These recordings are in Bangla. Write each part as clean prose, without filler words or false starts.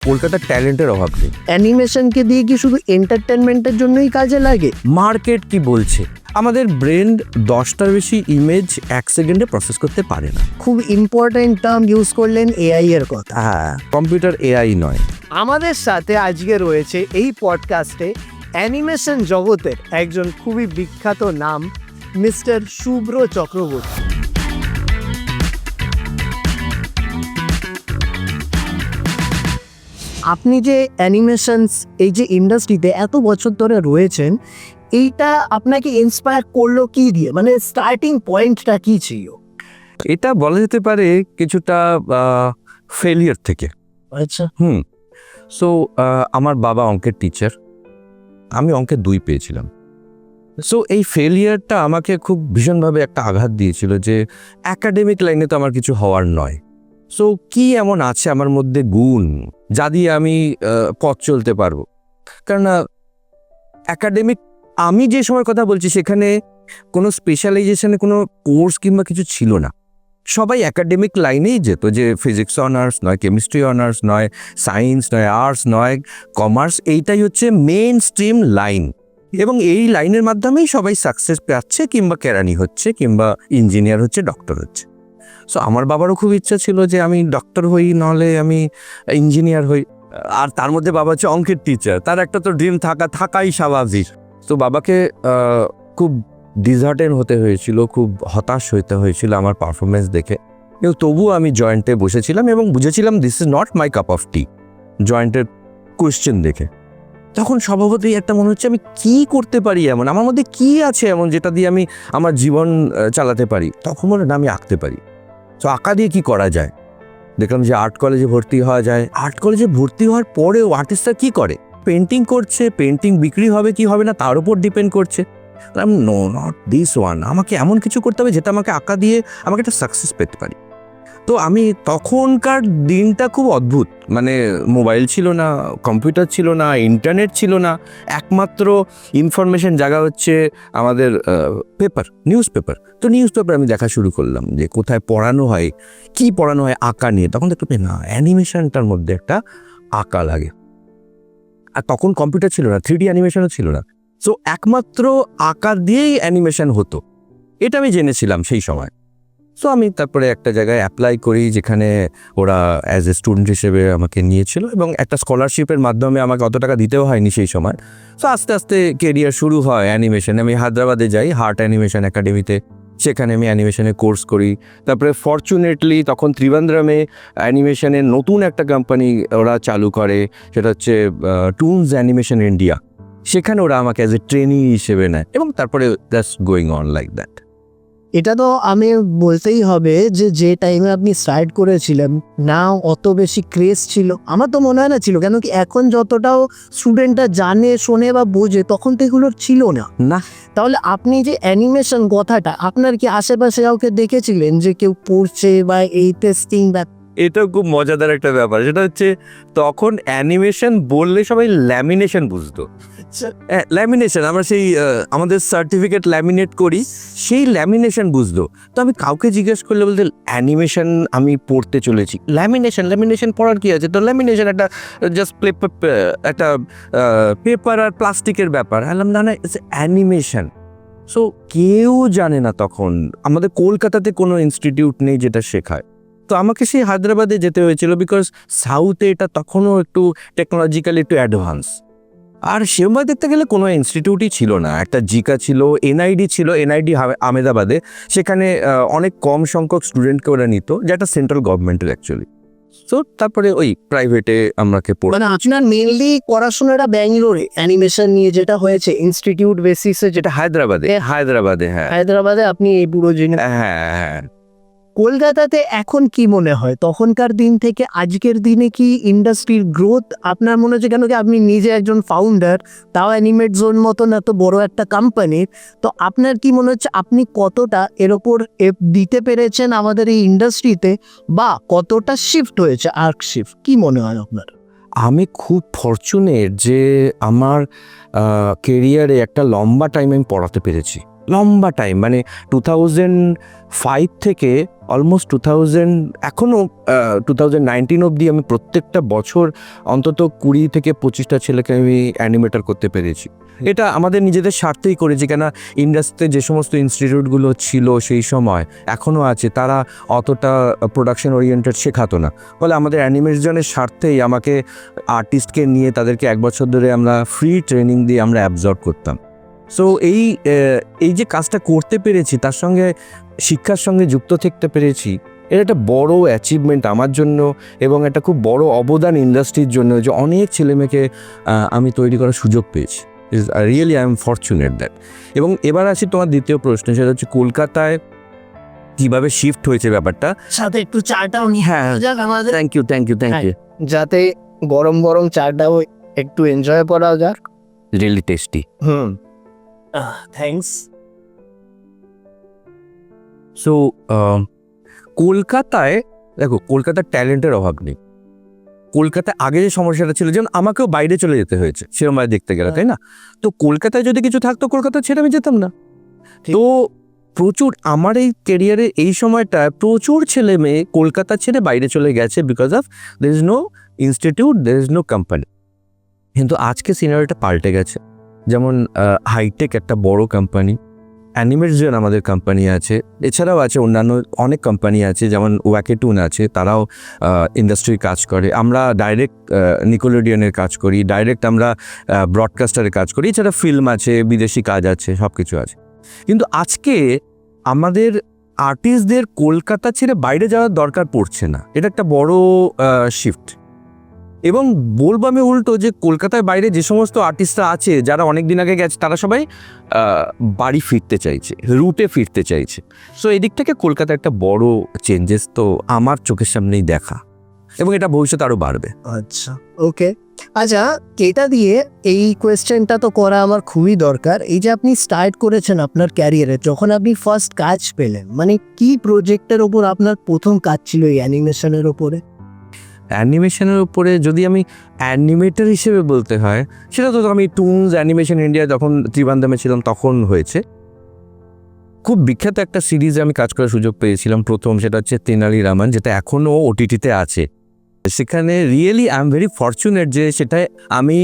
কলকাতার ট্যালেন্টের অভাব নেই। অ্যানিমেশনকে দিয়ে কি শুধু এন্টারটেনমেন্টের জন্যই কাজে লাগে? মার্কেট কি বলছে? আমাদের ব্রেন 10টার বেশি ইমেজ 1 সেকেন্ডে প্রসেস করতে পারে না। খুব ইম্পর্টেন্ট টার্ম ইউজ করলেন, এআই এর কথা। হ্যাঁ, কম্পিউটার এআই নয়। আমাদের সাথে আজকে রয়েছে এই পডকাস্টে অ্যানিমেশন জগতের একজন খুবই বিখ্যাত নাম, মিস্টার শুভ্র চক্রবর্তী। আপনি যে অ্যানিমেশনস এই যে ইন্ডাস্ট্রিতে এত বছর ধরে রয়েছেন, এইটা আপনাকে ইন্সপায়ার করলো কি দিয়ে? মানে স্টার্টিং পয়েন্টটা কি ছিল? এটা বলা যেতে পারে কিছুটা ফেলিয়ার থেকে। আচ্ছা। সো আমার বাবা অঙ্কের টিচার, আমি অঙ্কে 2 পেয়েছিলাম। সো এই ফেলিয়ারটা আমাকে খুব ভীষণভাবে একটা আঘাত দিয়েছিল যে একাডেমিক লাইনে তো আমার কিছু হওয়ার নয়। সো কি এমন আছে আমার মধ্যে গুণ যা দিয়ে আমি পথ চলতে পারবো? কেননা একাডেমিক, আমি যে সময় কথা বলছি সেখানে কোনো স্পেশালাইজেশনে কোনো কোর্স কিংবা কিছু ছিল না। সবাই একাডেমিক লাইনেই যেত, যে ফিজিক্স অনার্স নয়, কেমিস্ট্রি অনার্স নয়, সায়েন্স নয়, আর্টস নয়, কমার্স, এইটাই হচ্ছে মেইন স্ট্রিম লাইন। এবং এই লাইনের মাধ্যমেই সবাই সাকসেস পাচ্ছে কিংবা কেরানি হচ্ছে কিংবা ইঞ্জিনিয়ার হচ্ছে, ডক্টর হচ্ছে। সো আমার বাবারও খুব ইচ্ছা ছিল যে আমি ডক্টর হই, নাহলে আমি ইঞ্জিনিয়ার হই। আর তার মধ্যে বাবা হচ্ছে অঙ্কের টিচার, তার একটা তো ড্রিম থাকাই স্বাভাবিক। তো বাবাকে খুব ডিসহার্টেন হতে হয়েছিল, খুব হতাশ হতে হয়েছিল আমার পারফরমেন্স দেখে। কিন্তু তবুও আমি জয়েন্টে বসেছিলাম এবং বুঝেছিলাম this is not my cup of tea. জয়েন্টের কোয়েশ্চেন দেখে তখন স্বভাবতই একটা মনে হচ্ছে আমি কি করতে পারি এমন, আমার মধ্যে কি আছে এমন যেটা দিয়ে আমি আমার জীবন চালাতে পারি। তখন মনে হয় আমি আঁকতে পারি। তো আঁকা দিয়ে কি করা যায়? দেখলাম যে আর্ট কলেজে ভর্তি হওয়া যায়। আর্ট কলেজে ভর্তি হওয়ার পরেও আর্টিস্টরা কি করে? পেন্টিং করছে, পেন্টিং বিক্রি হবে কি হবে না তার উপর ডিপেন্ড করছে। নো, নট দিস ওয়ান, আমাকে এমন কিছু করতে হবে যেটা আমাকে আঁকা দিয়ে আমাকে একটা সাকসেস পেতে পারি। তো আমি তখনকার দিনটা খুব অদ্ভুত, মানে মোবাইল ছিল না, কম্পিউটার ছিল না, ইন্টারনেট ছিল না, একমাত্র ইনফরমেশন জায়গা হচ্ছে আমাদের পেপার, নিউজ পেপার। তো নিউজ পেপার আমি দেখা শুরু করলাম যে কোথায় পড়ানো হয়, কি পড়ানো হয় আঁকা নিয়ে। তখন দেখতে পাই না, অ্যানিমেশনটার মধ্যে একটা আঁকা লাগে। আর তখন কম্পিউটার ছিল না, 3D অ্যানিমেশনও ছিল না। সো একমাত্র আঁকা দিয়েই অ্যানিমেশন হতো, এটা আমি জেনেছিলাম সেই সময়। সো আমি তারপরে একটা জায়গায় অ্যাপ্লাই করি যেখানে ওরা অ্যাজ এ স্টুডেন্ট হিসেবে আমাকে নিয়েছিল এবং একটা স্কলারশিপের মাধ্যমে আমাকে অত টাকা দিতেও হয়নি সেই সময়। সো আস্তে আস্তে কেরিয়ার শুরু হয় অ্যানিমেশনে। আমি হায়দ্রাবাদে যাই হার্ট অ্যানিমেশন একাডেমিতে, সেখানে আমি অ্যানিমেশনের কোর্স করি। তারপরে ফরচুনেটলি তখন ত্রিবান্দ্রমে অ্যানিমেশনের নতুন একটা কোম্পানি ওরা চালু করে, সেটা হচ্ছে টুনস অ্যানিমেশন ইন্ডিয়া। সেখানে ওরা আমাকে অ্যাজ এ ট্রেনি হিসেবে নেয় এবং তারপরে just going on like that. এটা তো আমি বলতেই হবে যে টাইমে আপনি স্টার্ট করেছিলেন না অত বেশি ক্রেজ ছিল, আমার তো মনে হয় না ছিল। কেন কি এখন যতটাও স্টুডেন্টরা জানে, শোনে বা বোঝে, তখন তো এগুলো ছিল না। তাহলে আপনি যে অ্যানিমেশন কথাটা, আপনার কি আশেপাশে কাউকে দেখেছিলেন যে কেউ পড়ছে বা এই টেস্টিং? এটাও খুব মজাদার একটা ব্যাপার, সেটা হচ্ছে তখন অ্যানিমেশন বললে সবাই ল্যামিনেশন বুঝতো। ল্যামিনেশন, আমরা সেই আমাদের সার্টিফিকেট ল্যামিনেট করি, সেই ল্যামিনেশন বুঝতো। তো আমি কাউকে জিজ্ঞেস করলে বলতে অ্যানিমেশন আমি পড়তে চলেছি। ল্যামিনেশন পড়ার কি আছে? তো ল্যামিনেশন একটা জাস্ট একটা পেপার আর প্লাস্টিকের ব্যাপার। না, ইটস অ্যানিমেশন। সো কেউ জানে না তখন, আমাদের কলকাতাতে কোনো ইনস্টিটিউট নেই যেটা শেখায়। তো আমাকে সেই হায়দ্রাবাদে যেতে হয়েছিল, বিকজ সাউথে এটা তখনও একটু টেকনোলজিক্যালি একটু অ্যাডভান্স। আর সেভাবে দেখতে গেলে কোনো ইনস্টিটিউটই ছিল না। একটা জিকা ছিল, এনআইডি ছিল, এনআইডি আহমেদাবাদে। সেখানে অনেক কম সংখ্যক স্টুডেন্টকে ওরা নিত, যেটা সেন্ট্রাল গভর্নমেন্টের অ্যাকচুয়ালি। তো তারপরে ওই প্রাইভেটে আমাকে পড়ে। মানে আপনার মেনলি পড়াশোনাটা ব্যাঙ্গালোরে অ্যানিমেশন নিয়ে যেটা হয়েছে ইনস্টিটিউট বেসিসে, যেটা হায়দ্রাবাদে। হ্যাঁ, হায়দ্রাবাদে আপনি এই পুরো জিনিস। হ্যাঁ। কলকাতাতে এখন কি মনে হয় তখনকার দিন থেকে আজকের দিনে কি ইন্ডাস্ট্রির গ্রোথ আপনার মনে হচ্ছে? কেন কি আপনি নিজে একজন ফাউন্ডার, তাও অ্যানিমেট জোন মতন এত বড় একটা কোম্পানির। তো আপনার কি মনে হচ্ছে আপনি কতটা এর ওপর দিতে পেরেছেন আমাদের এই ইন্ডাস্ট্রিতে, বা কতটা শিফট হয়েছে, আর্ক শিফট, কি মনে হয় আপনার? আমি খুব ফরচুনেট যে আমার কেরিয়ারে একটা লম্বা টাইম আমি পড়াতে পেরেছি। লম্বা টাইম, মানে 2005 থেকে অলমোস্ট 2019 অবধি আমি প্রত্যেকটা বছর অন্তত 20 থেকে 25টা ছেলেকে আমি অ্যানিমেটর করতে পেরেছি। এটা আমাদের নিজেদের স্বার্থেই করেছি, কেন ইন্ডাস্ট্রিতে যে সমস্ত ইনস্টিটিউটগুলো ছিল সেই সময় এখনও আছে, তারা অতটা প্রোডাকশন ওরিয়েন্টেড শেখাতো না। ফলে আমাদের অ্যানিমেশনের স্বার্থেই আমাকে আর্টিস্টকে নিয়ে তাদেরকে 1 বছর ধরে আমরা ফ্রি ট্রেনিং দিয়ে আমরা অ্যাবজর্ব করতাম। সো এই যে কাজটা করতে পেরেছি, তার সঙ্গে শিক্ষার সঙ্গে যুক্ত থাকতে পেরেছি, এটা একটা বড় অ্যাচিভমেন্ট আমার জন্য এবং একটা খুব বড় অবদান ইন্ডাস্ট্রির জন্য, যে অনেক ছেলেমেয়েকে আমি তৈরি করার সুযোগ পেয়েছি। Really I am fortunate that. এবং এবার আসি তোমার দ্বিতীয় প্রশ্ন, সেটা হচ্ছে কলকাতায় কীভাবে শিফট হয়েছে ব্যাপারটা। সাথে একটু চাটাও নিয়ে হ্যাঁ, যাক আমাদের, thank you thank you thank you. যাতে গরম গরম চাটাও একটু এনজয় করা যাক। Really tasty. থ্যাঙ্কস। সো কলকাতায় দেখো, কলকাতার ট্যালেন্টের অভাব নেই। কলকাতায় আগে যে সমস্যাটা ছিল, যেমন আমাকেও বাইরে চলে যেতে হয়েছে সেরকমভাবে দেখতে গেলে, তাই না? তো কলকাতায় যদি কিছু থাকতো, কলকাতা ছেড়ে আমি যেতাম না। ঠিক। তো প্রচুর আমার এই ক্যারিয়ারের এই সময়টায় প্রচুর ছেলে মেয়ে কলকাতা ছেড়ে বাইরে চলে গেছে, because of there is no institute, there is no company. কিন্তু আজকে সিনারিটা পাল্টে গেছে। যেমন হাইটেক একটা বড় কোম্পানি, অ্যানিমেশন আমাদের কোম্পানি আছে, এছাড়াও আছে অন্যান্য অনেক কোম্পানি আছে, যেমন ওয়াকেটুন আছে, তারাও ইন্ডাস্ট্রির কাজ করে। আমরা ডাইরেক্ট নিকোলোডিয়ানের কাজ করি, ডাইরেক্ট আমরা ব্রডকাস্টারের কাজ করি, এছাড়া ফিল্ম আছে, বিদেশি কাজ আছে, সব কিছু আছে। কিন্তু আজকে আমাদের আর্টিস্টদের কলকাতা ছেড়ে বাইরে যাওয়ার দরকার পড়ছে না, এটা একটা বড় শিফট। এবং বলবো আমি উল্টো, যে কলকাতায় বাইরে যে সমস্ত আর্টিস্টরা আছে যারা অনেক দিন আগে গেছে, তারা সবাই বাড়ি ফিরতে চাইছে, রুটে ফিরতে চাইছে। সো এদিক থেকে কলকাতা একটা বড় চেঞ্জেস তো আমার চোখের সামনেই দেখা, এবং এটা ভবিষ্যতে আরও বাড়বে। আচ্ছা, ওকে। আচ্ছা, এটা দিয়ে এই কোয়েশ্চেনটা তো করা আমার খুবই দরকার। এই যে আপনি স্টার্ট করেছেন আপনার ক্যারিয়ারে, যখন আপনি ফার্স্ট কাজ পেলেন, মানে কি প্রজেক্টের ওপর আপনার প্রথম কাজ ছিল এই অ্যানিমেশনের ওপরে? অ্যানিমেশনের উপরে যদি আমি অ্যানিমেটর হিসেবে বলতে হয়, সেটা তো আমি টুনস অ্যানিমেশন ইন্ডিয়া যখন ত্রিবান্ধমে ছিলাম তখন হয়েছে। খুব বিখ্যাত একটা সিরিজে আমি কাজ করার সুযোগ পেয়েছিলাম প্রথম, সেটা হচ্ছে তেনালি রামান, যেটা এখনও ওটিটিতে আছে। সেখানে really I am very fortunate যে সেটায় আমি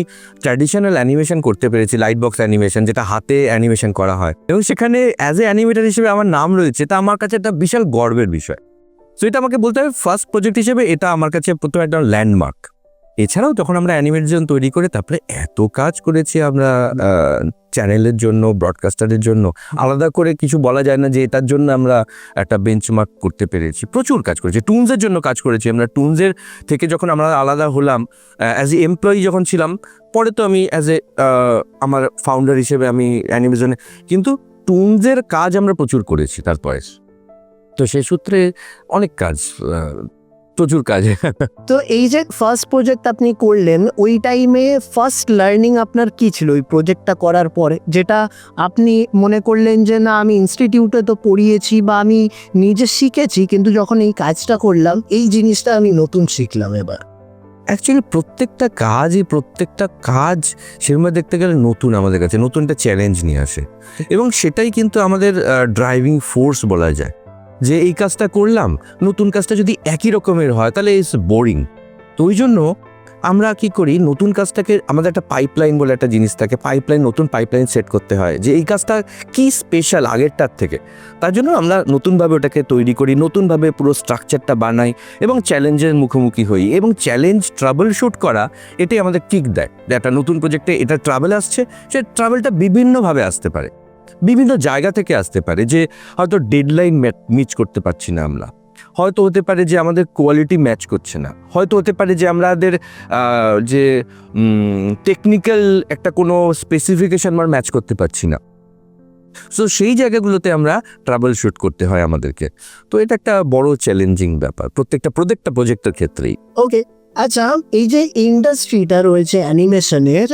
ট্র্যাডিশনাল অ্যানিমেশন করতে পেরেছি, লাইট বক্স অ্যানিমেশন, যেটা হাতে অ্যানিমেশন করা হয়, এবং সেখানে অ্যাজ এ অ্যানিমেটর হিসেবে আমার নাম রয়েছে। তা আমার কাছে একটা বিশাল গর্বের বিষয়। সো এটা আমাকে বলতে হবে ফার্স্ট প্রজেক্ট হিসেবে এটা আমার কাছে প্রথম একটা ল্যান্ডমার্ক। এছাড়াও যখন আমরা অ্যানিমেশন তৈরি করে তারপরে এত কাজ করেছি আমরা চ্যানেলের জন্য, ব্রডকাস্টারের জন্য, আলাদা করে কিছু বলা যায় না যে এটার জন্য আমরা একটা বেঞ্চমার্ক করতে পেরেছি। প্রচুর কাজ করেছি, টুনসের জন্য কাজ করেছি আমরা। টুনসের থেকে যখন আমরা আলাদা হলাম, অ্যাজ এ এমপ্লয়ি যখন ছিলাম, পরে তো আমি অ্যাজ এ আমার ফাউন্ডার হিসেবে আমি অ্যানিমেশনে, কিন্তু টুনসের কাজ আমরা প্রচুর করেছি তারপরে। তো সেই সূত্রে অনেক কাজ, প্রচুর কাজ। তো এই যে ফার্স্ট প্রজেক্ট আপনি করলেন, ওই টাইমে ফার্স্ট লার্নিং আপনার কি ছিল ওই প্রজেক্টটা করার পরে, যেটা আপনি মনে করলেন যে না, আমি ইনস্টিটিউটে তো পড়িয়েছি বা আমি নিজে শিখেছি, কিন্তু যখন এই কাজটা করলাম এই জিনিসটা আমি নতুন শিখলাম এবার? অ্যাকচুয়ালি প্রত্যেকটা কাজ সেরকম দেখতে গেলে নতুন, আমাদের কাছে নতুন একটা চ্যালেঞ্জ নিয়ে আসে, এবং সেটাই কিন্তু আমাদের ড্রাইভিং ফোর্স বলা যায়। যে এই কাজটা করলাম, নতুন কাজটা যদি একই রকমের হয় তাহলে ইটস বোরিং। তো ওই জন্য আমরা কি করি, নতুন কাজটাকে আমাদের একটা পাইপলাইন বলে একটা জিনিস থাকে, নতুন পাইপলাইন সেট করতে হয় যে এই কাজটা কি স্পেশাল আগেরটার থেকে। তার জন্য আমরা নতুনভাবে ওটাকে তৈরি করি, নতুনভাবে পুরো স্ট্রাকচারটা বানাই এবং চ্যালেঞ্জের মুখোমুখি হই। এবং চ্যালেঞ্জ ট্রাবল শুট করা, এটাই আমাদের কিক দেয় যে একটা নতুন প্রজেক্টে এটা ট্রাভেল আসছে, সে ট্রাভেলটা বিভিন্নভাবে আসতে পারে, বিভিন্ন জায়গা থেকে আসতে পারে। যে হয়তো ডেডলাইন ম্যাচ করতে পারছি না আমরা, হয়তো হতে পারে যে আমাদের কোয়ালিটি ম্যাচ করছে না, হয়তো হতে পারে যে আমাদের যে টেকনিক্যাল একটা কোনো স্পেসিফিকেশন আমরা ম্যাচ করতে পারছি না। সো সেই জায়গাগুলোতে আমরা ট্রাবল শুট করতে হয় আমাদেরকে। তো এটা একটা বড় চ্যালেঞ্জিং ব্যাপার প্রত্যেকটা প্রজেক্টের ক্ষেত্রেই। ওকে, আচ্ছা, এই যে ইন্ডাস্ট্রিটা রয়েছে অ্যানিমেশনের,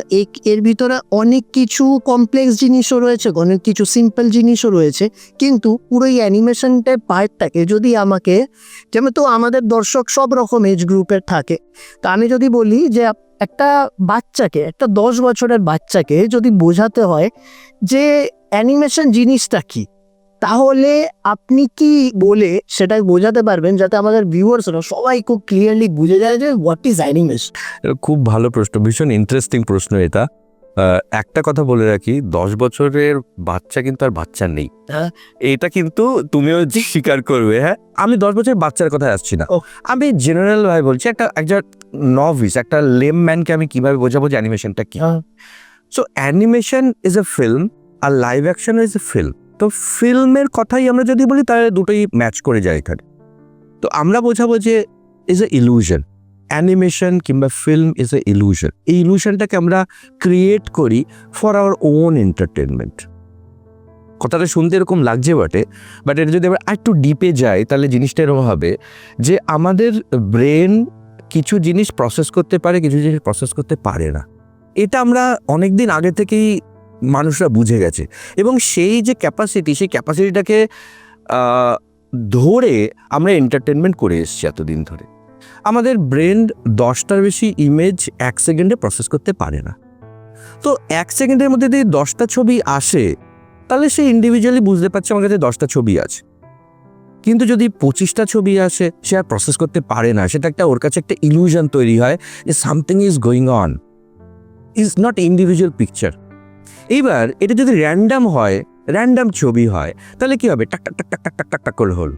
এর ভিতরে অনেক কিছু কমপ্লেক্স জিনিসও রয়েছে, অনেক কিছু সিম্পল জিনিসও রয়েছে, কিন্তু পুরো এই অ্যানিমেশনটার পার্টটাকে যদি আমাকে, যেমন তো আমাদের দর্শক সব রকম এজ গ্রুপের থাকে, তা আমি যদি বলি যে একটা বাচ্চাকে, একটা 10 বছরের বাচ্চাকে যদি বোঝাতে হয় যে অ্যানিমেশন জিনিসটা কি, তাহলে আপনি কি বলে সেটাই বোঝাতে পারবেন যাতে আমাদের ভিউয়ার্সরা সবাই খুব ক্লিয়ারলি বুঝে যায় যে হোয়াট ইজ অ্যানিমেশন? খুব ভালো প্রশ্ন, ভীষণ ইন্টারেস্টিং প্রশ্ন এটা। একটা কথা বলে রাখি, 10 বছরের বাচ্চা কিন্তু আর বাচ্চা নেই, হ্যাঁ। এটা কিন্তু তুমিও স্বীকার করবে। হ্যাঁ, আমি 10 বছরের বাচ্চার কথায় আসছি না, ও। আমি জেনারেল ভাবে বলছি, একটা নভিস, একটা লেম ম্যানকে আমি কিভাবে বোঝাবো যে অ্যানিমেশনটা কি। So animation is a film, আর live action is a film. তো ফিল্মের কথাই আমরা যদি বলি তাহলে দুটোই ম্যাচ করে যায় এখানে। তো আমরা বোঝাবো যে ইজ এ ইলুশন, অ্যানিমেশন কিংবা ফিল্ম ইজ এ ইলুশন। এই ইলুশনটাকে আমরা ক্রিয়েট করি ফর আওয়ার ওন এন্টারটেনমেন্ট। কথাটা শুনতে এরকম লাগছে বটে, বাট এটা যদি আমরা একটু ডিপে যাই তাহলে জিনিসটা এরকম হবে যে আমাদের ব্রেন কিছু জিনিস প্রসেস করতে পারে, কিছু জিনিস প্রসেস করতে পারে না। এটা আমরা অনেক দিন আগে থেকেই মানুষরা বুঝে গেছে, এবং সেই যে ক্যাপাসিটি, সেই ক্যাপাসিটিটাকে ধরে আমরা এন্টারটেনমেন্ট করে এসেছি এতদিন ধরে। আমাদের ব্রেন 10টার বেশি ইমেজ 1 সেকেন্ডে প্রসেস করতে পারে না। তো 1 সেকেন্ডের মধ্যে যদি 10টা ছবি আসে, তাহলে সে ইন্ডিভিজুয়ালি বুঝতে পারছে আমার কাছে 10টা ছবি আছে। কিন্তু যদি 25টা ছবি আসে, সে আর প্রসেস করতে পারে না। সেটা ওর কাছে একটা ইলুশন তৈরি হয় যে something is going on, is not individual picture. এইবার এটা যদি র্যান্ডাম হয়, র্যান্ডাম ছবি হয়, তাহলে কি হবে? টাক টাক টাক টাক টাক টাক টাক টাক করে হল,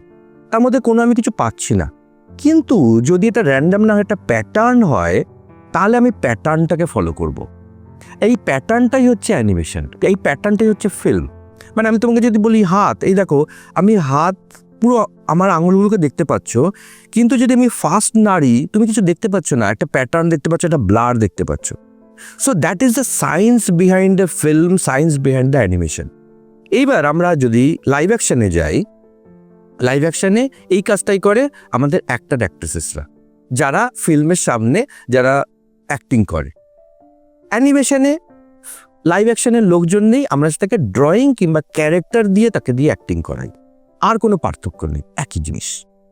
তার মধ্যে কোনো আমি কিছু পাচ্ছি না। কিন্তু যদি এটা র্যান্ডাম না হয়, একটা প্যাটার্ন হয়, তাহলে আমি প্যাটার্নটাকে ফলো করব। এই প্যাটার্নটাই হচ্ছে অ্যানিমেশন, এই প্যাটার্নটাই হচ্ছে ফিল্ম। মানে আমি তোমাকে যদি বলি হাত, এই দেখো আমি হাত পুরো আমার আঙুলগুলোকে দেখতে পাচ্ছ, কিন্তু যদি আমি ফাস্ট নাড়ি তুমি কিছু দেখতে পাচ্ছ না, একটা প্যাটার্ন দেখতে পাচ্ছ, একটা ব্লার দেখতে পাচ্ছ। So that is the science behind the film, science behind the animation. এইবার আমরা যদি লাইভ অ্যাকশনে যাই, লাইভ অ্যাকশনে এই কাজটাই করে আমাদের অ্যাক্টর অ্যাক্ট্রেসেসরা, যারা ফিল্মের সামনে যারা অ্যাক্টিং করে। অ্যানিমেশনে লাইভ অ্যাকশনের লোকজন নেই, আমরা সেটাকে ড্রয়িং কিংবা ক্যারেক্টার দিয়ে তাকে দিয়ে অ্যাক্টিং করাই, আর কোনো পার্থক্য নেই, একই জিনিস।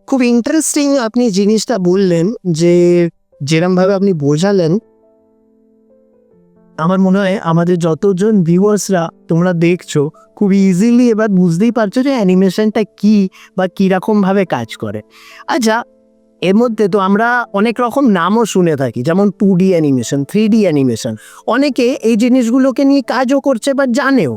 খুব ইন্টারেস্টিং আপনি জিনিসটা বললেন, যে যেরমভাবে আপনি বোঝালেন, আমার মনে হয় আমাদের যতজন ভিউয়ার্সরা তোমরা দেখছো খুব ইজিলি এবার বুঝতেই পারছো যে অ্যানিমেশনটা কি বা কীরকমভাবে কাজ করে। আচ্ছা, এর মধ্যে তো আমরা অনেক রকম নামও শুনে থাকি, যেমন 2D অ্যানিমেশন, 3D অ্যানিমেশন। অনেকে এই জিনিসগুলোকে নিয়ে কাজও করছে বা জানেও,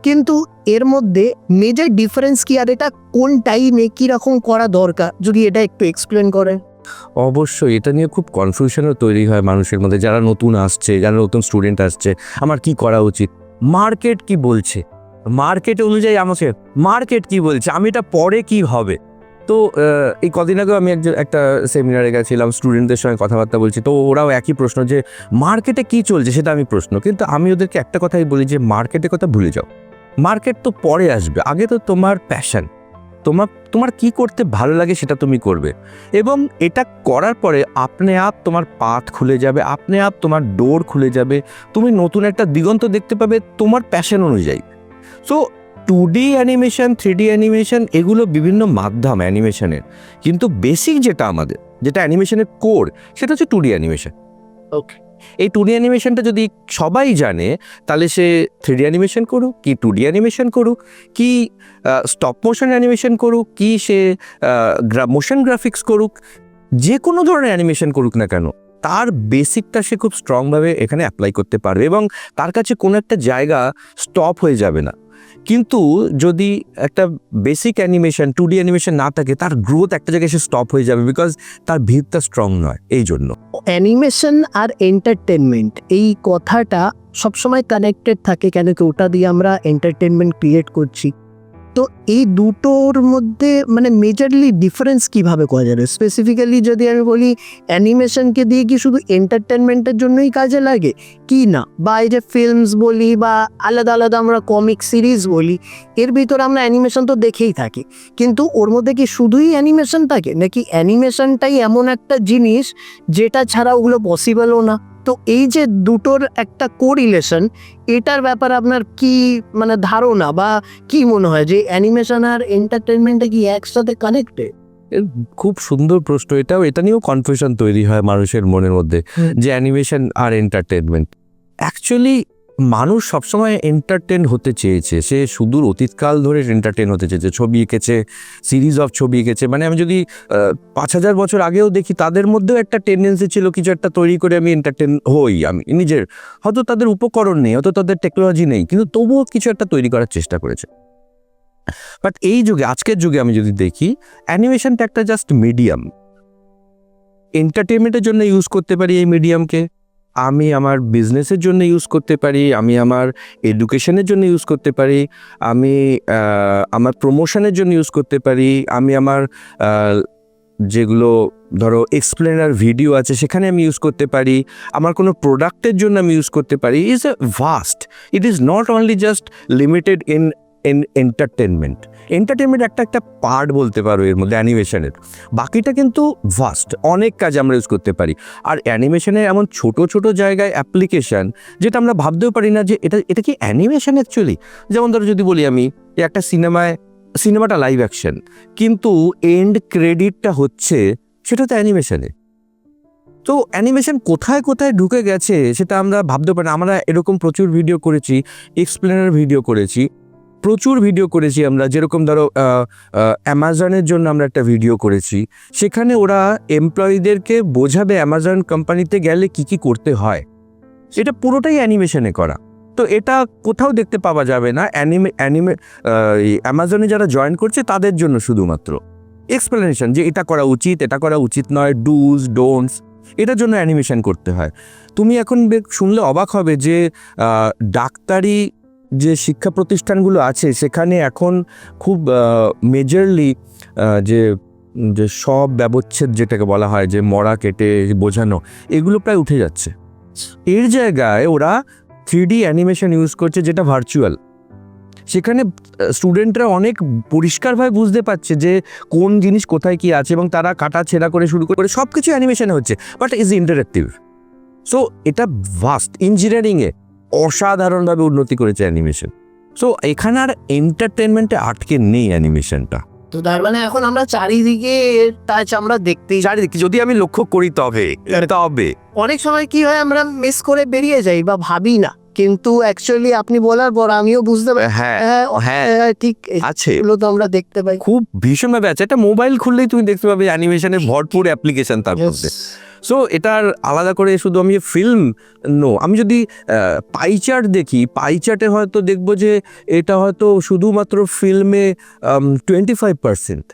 কিন্তু এর মধ্যে মেজর ডিফারেন্স কি, আর এটা কোন টাইমে কীরকম করা দরকার, যদি এটা একটু এক্সপ্লেন করে। অবশ্যই এটা নিয়ে খুব কনফিউশনও তৈরি হয় মানুষের মধ্যে, যারা নতুন আসছে, যারা নতুন স্টুডেন্ট আসছে, আমার কি করা উচিত, মার্কেট কি বলছে, মার্কেট অনুযায়ী আমাকে মার্কেট কি বলছে, আমি এটা পরে কি হবে। তো এই কদিন আগেও আমি একটা সেমিনারে গেছিলাম, স্টুডেন্টদের সঙ্গে কথাবার্তা বলছি, তো ওরাও একই প্রশ্ন যে মার্কেটে কি চলছে, সেটা আমি প্রশ্ন। কিন্তু আমি ওদেরকে একটা কথাই বলি যে মার্কেটের কথা ভুলে যাও, মার্কেট তো পরে আসবে, আগে তো তোমার প্যাশন, তোমার কি করতে ভালো লাগে সেটা তুমি করবে, এবং এটা করার পরে আপনি আপ তোমার পাথ খুলে যাবে, আপনি আপ তোমার ডোর খুলে যাবে, তুমি নতুন একটা দিগন্ত দেখতে পাবে তোমার প্যাশন অনুযায়ী। So 2D animation, 3D animation, এগুলো বিভিন্ন মাধ্যম অ্যানিমেশনের, কিন্তু বেসিক যেটা আমাদের, যেটা অ্যানিমেশনের কোর, সেটা হচ্ছে 2D অ্যানিমেশন। ওকে, এই 2D অ্যানিমেশনটা যদি সবাই জানে, তাহলে সে 3D অ্যানিমেশন করুক, কি 2D অ্যানিমেশন করুক, কি স্টপ মোশন অ্যানিমেশন করুক, কি সে মোশন গ্রাফিক্স করুক, যে কোনো ধরনের অ্যানিমেশন করুক না কেন, তার বেসিকটা সে খুব স্ট্রংভাবে এখানে অ্যাপ্লাই করতে পারবে, এবং তার কাছে কোনো একটা জায়গা স্টপ হয়ে যাবে না। কিন্তু যদি একটা বেসিক অ্যানিমেশন, 2D অ্যানিমেশন না থাকে, তার গ্রোথ একটা জায়গায় সে স্টপ হয়ে যাবে, বিকজ তার ভিতটা স্ট্রং নয়। এই জন্য অ্যানিমেশন আর এন্টারটেনমেন্ট এই কথাটা সবসময় কানেক্টেড থাকে, কেন কি ওটা দিয়ে আমরা এন্টারটেনমেন্ট ক্রিয়েট করছি। তো এই দুটোর মধ্যে মানে মেজরলি ডিফারেন্স কিভাবে করা যাবে? স্পেসিফিক্যালি যদি আমি বলি অ্যানিমেশনকে দিয়ে কি শুধু এন্টারটেনমেন্টের জন্যই কাজে লাগে কি না, বা এই যে ফিল্মস বলি বা আলাদা আলাদা আমরা কমিক সিরিজ বলি, এর ভিতরে আমরা অ্যানিমেশন তো দেখেই থাকি, কিন্তু ওর মধ্যে কি শুধুই অ্যানিমেশন থাকে নাকি অ্যানিমেশনটাই এমন একটা জিনিস যেটা ছাড়া ওগুলো পসিবলও না? তো এই যে দুটোর একটা কোরিলেশন, এটার ব্যাপারে আপনার কি মানে ধারণা বা কি মনে হয় যে অ্যানিমেশন আর এন্টারটেনমেন্টটা কি একসাথে কানেক্টেড? খুব সুন্দর প্রশ্ন এটাও, এটা নিয়েও কনফিউশন তৈরি হয় মানুষের মনের মধ্যে যে অ্যানিমেশন আর এন্টারটেনমেন্ট। অ্যাকচুয়ালি মানুষ সবসময় এন্টারটেন হতে চেয়েছে, সে সুদূর অতীতকাল ধরে এন্টারটেন হতে চেয়েছে, ছবি এঁকেছে, সিরিজ অফ ছবি এঁকেছে। মানে আমি যদি 5,000 বছর আগেও দেখি, তাদের মধ্যেও একটা টেন্ডেন্সি ছিল কিছু একটা তৈরি করে আমি এন্টারটেন হই। আমি নিজের, হয়তো তাদের উপকরণ নেই, হয়তো তাদের টেকনোলজি নেই, কিন্তু তবুও কিছু একটা তৈরি করার চেষ্টা করেছে। বাট এই যুগে, আজকের যুগে আমি যদি দেখি, অ্যানিমেশনটা একটা জাস্ট মিডিয়াম। এন্টারটেনমেন্টের জন্য ইউজ করতে পারি এই মিডিয়ামকে, আমি আমার বিজনেসের জন্য ইউজ করতে পারি, আমি আমার এডুকেশনের জন্য ইউজ করতে পারি, আমি আমার প্রমোশনের জন্য ইউজ করতে পারি, আমি আমার যেগুলো ধরো এক্সপ্লেনার ভিডিও আছে সেখানে আমি ইউজ করতে পারি, আমার কোনো প্রোডাক্টের জন্য আমি ইউজ করতে পারি। Is a vast, it is not only just limited in entertainment. Entertainment একটা একটা পার্ট বলতে পারো এর মধ্যে অ্যানিমেশনের, বাকিটা কিন্তু ভাস্ট, অনেক কাজে আমরা ইউজ করতে পারি। আর অ্যানিমেশনের এমন ছোট ছোট জায়গায় অ্যাপ্লিকেশন যেটা আমরা ভাবতেও পারি না যে এটা কি অ্যানিমেশন অ্যাকচুয়ালি। যেমন ধরো যদি বলি আমি একটা সিনেমাটা লাইভ অ্যাকশন, কিন্তু এন্ড ক্রেডিটটা হচ্ছে সেটা তো অ্যানিমেশনে। তো অ্যানিমেশন কোথায় কোথায় ঢুকে গেছে সেটা আমরা ভাবতে পারি না। আমরা এরকম প্রচুর ভিডিও করেছি, এক্সপ্লেনার ভিডিও করেছি, প্রচুর ভিডিও করেছি আমরা। যেরকম ধরো অ্যামাজনের জন্য আমরা একটা ভিডিও করেছি, সেখানে ওরা এমপ্লয়ীদেরকে বোঝাবে অ্যামাজন কোম্পানিতে গেলে কি কি করতে হয়, এটা পুরোটাই অ্যানিমেশনে করা। তো এটা কোথাও দেখতে পাওয়া যাবে না। অ্যামাজনে যারা জয়েন করছে তাদের জন্য শুধুমাত্র এক্সপ্লেনেশন যে এটা করা উচিত, এটা করা উচিত নয়, ডুজ ডোন্টস, এটার জন্য অ্যানিমেশন করতে হয়। তুমি এখন শুনলে অবাক হবে যে ডাক্তারি যে শিক্ষা প্রতিষ্ঠানগুলো আছে সেখানে এখন খুব মেজরলি যে যে সব ব্যবচ্ছেদ যেটাকে বলা হয়, যে মরা কেটে বোঝানো, এগুলো প্রায় উঠে যাচ্ছে। এর জায়গায় ওরা 3D অ্যানিমেশন ইউজ করছে যেটা ভার্চুয়াল। সেখানে স্টুডেন্টরা অনেক পরিষ্কারভাবে বুঝতে পারছে যে কোন জিনিস কোথায় কি আছে, এবং তারা কাটা ছেঁড়া করে শুরু করে সব কিছু অ্যানিমেশনে হচ্ছে, বাট ইজ ইন্টারেক্টিভ। সো এটা ভাস্ট, ইঞ্জিনিয়ারিংয়ে অসাধারণভাবে উন্নতি করেছে অ্যানিমেশন। সো এখানে আর এন্টারটেনমেন্টে আটকে নেই অ্যানিমেশনটা। তো তার মানে এখন আমরা চারিদিকে টাচ আমরা দেখতেই, চারিদিকে যদি আমি লক্ষ্য করি তবে অনেক সময় কি হয় আমরা মিস করে বেরিয়ে যাই বা ভাবি না, কিন্তু অ্যাকচুয়ালি আপনি বলার পর আমিও বুঝতে পারি হ্যাঁ, ঠিক আছে, এগুলো তো আমরা দেখতে পাই খুব ভীষণভাবে আছে। একটা মোবাইল খুললেই তুমি দেখতে পাবে অ্যানিমেশনের ভরপুর অ্যাপ্লিকেশন তার মধ্যে। সো এটার আলাদা করে শুধু আমি ফিল্ম আমি যদি পাই চার্ট দেখি, পাই চার্টে হয়তো দেখবো যে এটা হয়তো শুধুমাত্র ফিল্মে 25%,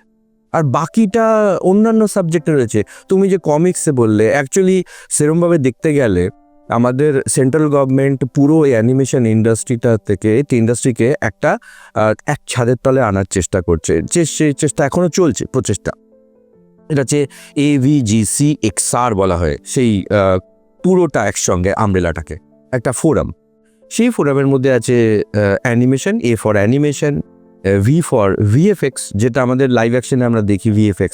আর বাকিটা অন্যান্য সাবজেক্টে রয়েছে। তুমি যে কমিক্সে বললে, অ্যাকচুয়ালি সেরমভাবে দেখতে গেলে আমাদের সেন্ট্রাল গভর্নমেন্ট পুরো এই অ্যানিমেশন ইন্ডাস্ট্রিকে একটা এক ছাদের তলে আনার চেষ্টা করছে, সেই চেষ্টা এখনও চলছে, প্রচেষ্টা। এটা হচ্ছে AVGCXR বলা হয়, সেই পুরোটা একসঙ্গে আমব্রেলাটাকে একটা ফোরাম। সেই ফোরামের মধ্যে আছে animation, A for animation, V for VFX, যেটা আমাদের লাইভ অ্যাকশনে আমরা দেখি VFX,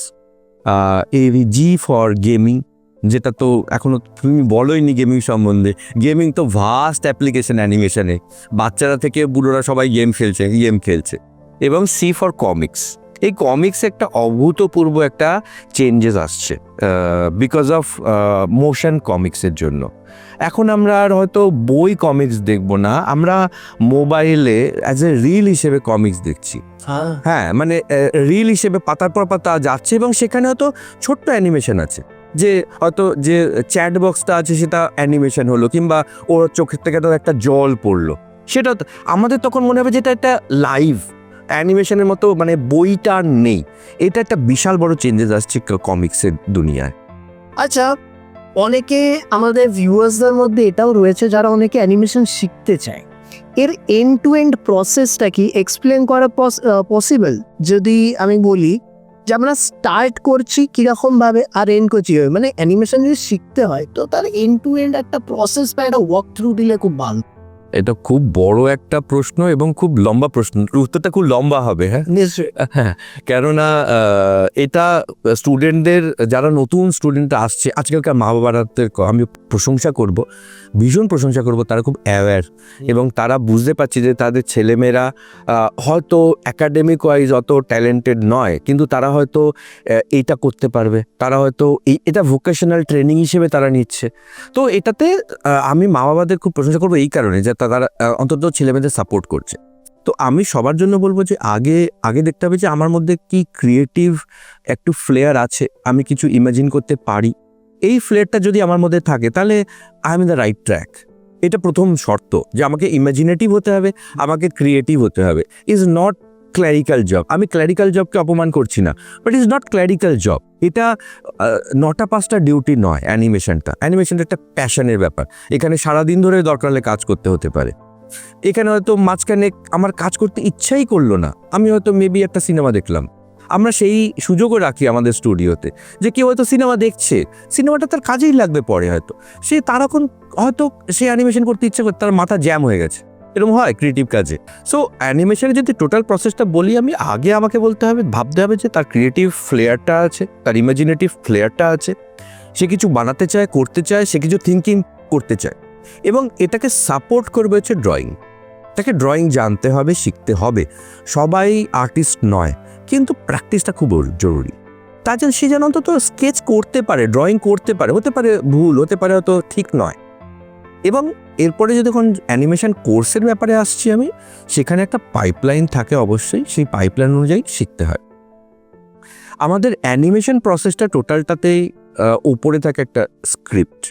G ফর গেমিং, যেটা তো এখনও তুমি বলোইনি গেমিং সম্বন্ধে। গেমিং তো ভাস্ট অ্যাপ্লিকেশন অ্যানিমেশনে, বাচ্চারা থেকে বুড়োরা সবাই গেম খেলছে। এবং C ফর কমিক্স। এই কমিক্সে একটা অভূতপূর্ব একটা চেঞ্জেস আসছে বিকজ অফ মোশন কমিক্সের জন্য। এখন আমরা আর হয়তো বই কমিক্স দেখবো না, আমরা মোবাইলে অ্যাজ এ রিল হিসেবে কমিক্স দেখছি। হ্যাঁ, মানে রিল হিসেবে পাতার পর পাতা যাচ্ছে, এবং সেখানে হয়তো ছোট্ট অ্যানিমেশন আছে, যে হয়তো যে চ্যাট বক্সটা আছে সেটা অ্যানিমেশন হলো, কিংবা ওর চোখের থেকে তো একটা জল পড়লো, সেটা আমাদের তখন মনে হবে যেটা একটা লাইভ অ্যানিমেশনের মতো, মানে বইটা নেই। এটা একটা বিশাল বড় চেঞ্জেস আসছে কমিক্সের দুনিয়ায়। আচ্ছা, অনেকে আমাদের ভিউয়ার্সদের মধ্যে এটাও রয়েছে যারা অনেকে অ্যানিমেশন শিখতে চায়, এর এন্ড টু এন্ড প্রসেসটা কি এক্সপ্লেন করা পসিবল? যদি আমি বলি যে আমরা স্টার্ট করছি কিরকম ভাবে আর এন্ড করছি কিভাবে, মানে অ্যানিমেশন যদি শিখতে হয় তো তার এন্ড টু এন্ড একটা প্রসেস বা একটা ওয়াক থ্রু দিলে খুব ভালো। এটা খুব বড় একটা প্রশ্ন এবং খুব লম্বা প্রশ্ন, উত্তরটা খুব লম্বা হবে। হ্যাঁ নিশ্চয়ই। হ্যাঁ, কেননা এটা স্টুডেন্টদের, যারা নতুন স্টুডেন্ট আসছে, আজকালকার মা বাবাদের আমি প্রশংসা করব, ভীষণ প্রশংসা করব, তারা খুব অ্যাওয়্যার এবং তারা বুঝতে পারছে যে তাদের ছেলেমেয়েরা হয়তো একাডেমিক ওয়াইজ অত ট্যালেন্টেড নয়, কিন্তু তারা হয়তো এইটা করতে পারবে, তারা হয়তো এটা ভোকেশনাল ট্রেনিং হিসেবে তারা নিচ্ছে। তো এটাতে আমি মা বাবাদের খুব প্রশংসা করবো এই কারণে যে তারা অন্তত ছেলেমেয়েদের সাপোর্ট করছে। তো আমি সবার জন্য বলবো যে আগে দেখতে হবে যে আমার মধ্যে কি ক্রিয়েটিভ একটু ফ্লেয়ার আছে, আমি কিছু ইমাজিন করতে পারি। এই ফ্লেয়ারটা যদি আমার মধ্যে থাকে তাহলে I am in the right track. এটা প্রথম শর্ত, যে আমাকে ইমাজিনেটিভ হতে হবে, আমাকে ক্রিয়েটিভ হতে হবে। Is not clerical job. আমি ক্ল্যারিক্যাল জবকে অপমান করছি না, but is not clerical job. এটা 9টা-5টা ডিউটি নয়। অ্যানিমেশনটা একটা প্যাশনের ব্যাপার। এখানে সারাদিন ধরে দরকার হলে কাজ করতে হতে পারে। এখানে হয়তো মাঝখানে আমার কাজ করতে ইচ্ছাই করলো না, আমি হয়তো মেবি একটা সিনেমা দেখলাম। আমরা সেই সুযোগও রাখি আমাদের স্টুডিওতে, যে কেউ হয়তো সিনেমা দেখছে, সিনেমাটা তার কাজেই লাগবে পরে, হয়তো তারখন হয়তো সে অ্যানিমেশন করতে ইচ্ছা করে, তার মাথা জ্যাম হয়ে গেছে, এরকম হয় ক্রিয়েটিভ কাজে। সো অ্যানিমেশনের যদি টোটাল প্রসেসটা বলি, আমি আমাকে বলতে হবে, ভাবতে হবে যে তার ক্রিয়েটিভ ফ্লেয়ারটা আছে, তার ইমাজিনেটিভ ফ্লেয়ারটা আছে, সে কিছু বানাতে চায়, করতে চায়, সে কিছু থিঙ্কিং করতে চায়, এবং এটাকে সাপোর্ট করবে হচ্ছে ড্রয়িং। তাকে ড্রয়িং জানতে হবে, শিখতে হবে। সবাই আর্টিস্ট নয়, কিন্তু প্র্যাকটিসটা খুব জরুরি। তার জন্য সে যেন অন্তত স্কেচ করতে পারে, ড্রয়িং করতে পারে, হতে পারে ভুল, হতে পারে হয়তো ঠিক নয়। এবং এরপরে যখন অ্যানিমেশন কোর্সের ব্যাপারে আসছি আমি, সেখানে একটা পাইপলাইন থাকে অবশ্যই, সেই পাইপলাইন অনুযায়ী শিখতে হয়। আমাদের অ্যানিমেশন প্রসেসটা টোটালটাতেই উপরে থাকে একটা স্ক্রিপ্ট।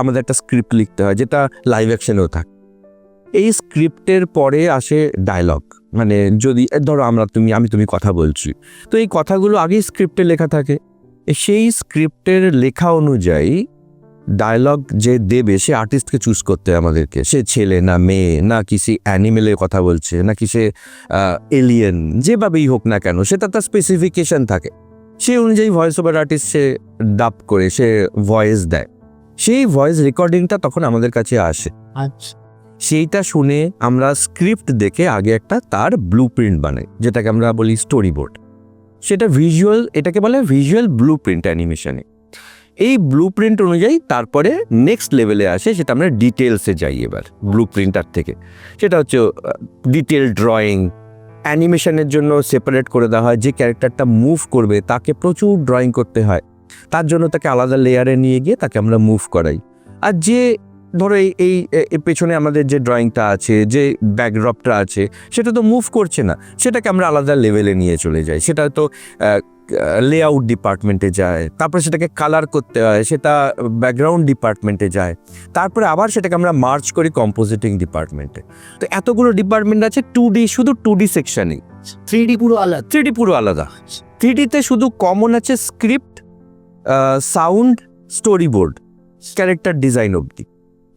আমাদের একটা স্ক্রিপ্ট লিখতে হয়, যেটা লাইভ অ্যাকশনেও থাকে। এই স্ক্রিপ্টের পরে আসে ডায়লগ। মানে যদি ধরো তুমি কথা বলছি, তো এই কথাগুলো আগেই স্ক্রিপ্টে লেখা থাকে। সেই স্ক্রিপ্টের লেখা অনুযায়ী ডায়লগ যে দেবে, সে আর্টিস্টকে চুজ করতে হয় আমাদেরকে। সে ছেলে না মেয়ে, না কিসি অ্যানিমেলের কথা বলছে, না কি সে এলিয়েন, যেভাবেই হোক না কেন, সেটা তার স্পেসিফিকেশন থাকে। সেই অনুযায়ী ভয়েস ওভার আর্টিস্ট সে ডাব করে, সে ভয়েস দেয়। সেই ভয়েস রেকর্ডিংটা তখন আমাদের কাছে আসে। আচ্ছা, সেইটা শুনে আমরা স্ক্রিপ্ট দেখে আগে একটা তার ব্লু প্রিন্ট বানাই, যেটাকে আমরা বলি স্টোরি বোর্ড। সেটা ভিজুয়াল, এটাকে বলে ভিজুয়াল ব্লু প্রিন্ট অ্যানিমেশনে। এই ব্লু প্রিন্ট অনুযায়ী তারপরে নেক্সট লেভেলে আসে, সেটা আমরা ডিটেলসে যাই। এবার ব্লু প্রিন্টার থেকে সেটা হচ্ছে ডিটেল ড্রয়িং। অ্যানিমেশনের জন্য সেপারেট করে দেওয়া হয়, যে ক্যারেক্টারটা মুভ করবে তাকে প্রচুর ড্রয়িং করতে হয়, তার জন্য তাকে আলাদা লেয়ারে নিয়ে গিয়ে তাকে আমরা মুভ করাই। আর যে ধরো এই পেছনে আমাদের যে ড্রয়িংটা আছে, যে ব্যাকড্রপটা আছে, সেটা তো মুভ করছে না, সেটাকে আমরা আলাদা লেভেলে নিয়ে চলে যাই। সেটা তো লেআউট ডিপার্টমেন্টে যায়, তারপরে সেটাকে কালার করতে হয়, সেটা ব্যাকগ্রাউন্ড ডিপার্টমেন্টে যায়, তারপরে আবার সেটাকে আমরা মার্চ করি কম্পোজিটিং ডিপার্টমেন্টে। তো এতগুলো ডিপার্টমেন্ট আছে 2D, শুধু 2D সেকশনেই। 3D পুরো আলাদা। 3D পুরো আলাদা। 3Dতে শুধু কমন আছে script, sound, story board, character design অবধি।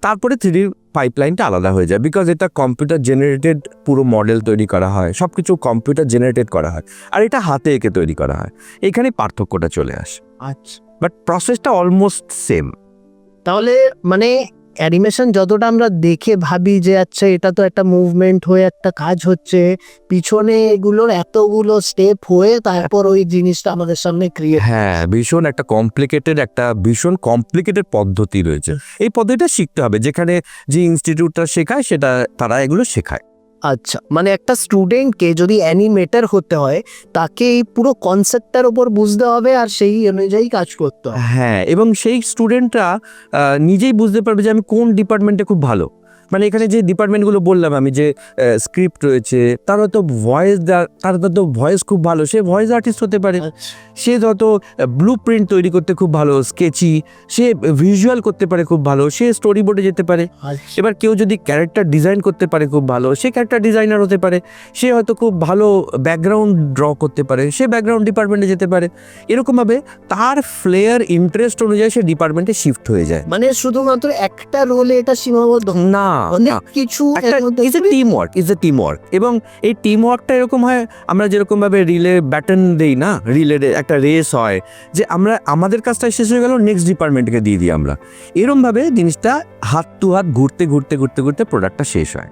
তারপরে 3D পাইপলাইনটা আলাদা হয়ে যায়, বিকজ এটা কম্পিউটার জেনারেটেড পুরো মডেল তৈরি করা হয়, সব কিছু কম্পিউটার জেনারেটেড করা হয়, আর এটা হাতে এঁকে তৈরি করা হয়। এখানে পার্থক্যটা চলে আসে, আচ্ছা, বাট প্রসেসটা অলমোস্ট সেম। তাহলে মানে অ্যানিমেশন যতটা আমরা দেখে ভাবি যে আচ্ছা এটা তো একটা মুভমেন্ট হয়ে একটা কাজ হচ্ছে, পিছনে এগুলোর এতগুলো স্টেপ হয়ে তারপর ওই জিনিসটা আমাদের সামনে ক্রিয়েট। হ্যাঁ, ভীষণ কমপ্লিকেটেড পদ্ধতি রয়েছে। এই পদ্ধতিটা শিখতে হবে, যেখানে যে ইনস্টিটিউটটা শেখায় সেটা তারা এগুলো শেখায়। আচ্ছা, মানে একটা স্টুডেন্টকে যদি অ্যানিমেটর হতে হয় তাকে এই পুরো কনসেপ্টটার উপর বুঝতে হবে আর সেই অনুযায়ী কাজ করতে হবে। হ্যাঁ, এবং সেই স্টুডেন্টরা নিজেই বুঝতে পারবে যে আমি কোন ডিপার্টমেন্টে খুব ভালো। মানে এখানে যে ডিপার্টমেন্টগুলো বললাম আমি, যে স্ক্রিপ্ট রয়েছে, তার হয়তো ভয়েস খুব ভালো, সে ভয়েস আর্টিস্ট হতে পারে। সে যত ব্লু প্রিন্ট তৈরি করতে খুব ভালো, স্কেচি, সে ভিজুয়াল করতে পারে খুব ভালো, সে স্টোরি বোর্ডে যেতে পারে। এবার কেউ যদি ক্যারেক্টার ডিজাইন করতে পারে খুব ভালো, সে ক্যারেক্টার ডিজাইনার হতে পারে। সে হয়তো খুব ভালো ব্যাকগ্রাউন্ড ড্র করতে পারে, সে ব্যাকগ্রাউন্ড ডিপার্টমেন্টে যেতে পারে। এরকমভাবে তার ইন্টারেস্ট অনুযায়ী সে ডিপার্টমেন্টে শিফট হয়ে যায়। মানে শুধুমাত্র একটা রোলে এটা সীমাবদ্ধ না, অনেক কিছু ইজ এ টিম ওয়ার্ক এবং এই টিম ওয়ার্কটা এরকম হয়, আমরা যেরকম ভাবে রিলে ব্যাটন দেই না, রিলের একটা রেস হয় যে আমরা আমাদের কাজটা শেষ হয়ে গেল নেক্সট ডিপার্টমেন্টকে দিয়ে দিই আমরা, এরকম ভাবে জিনিসটা হাত টু হাত ঘুরতে ঘুরতে ঘুরতে ঘুরতে প্রোডাক্টটা শেষ হয়,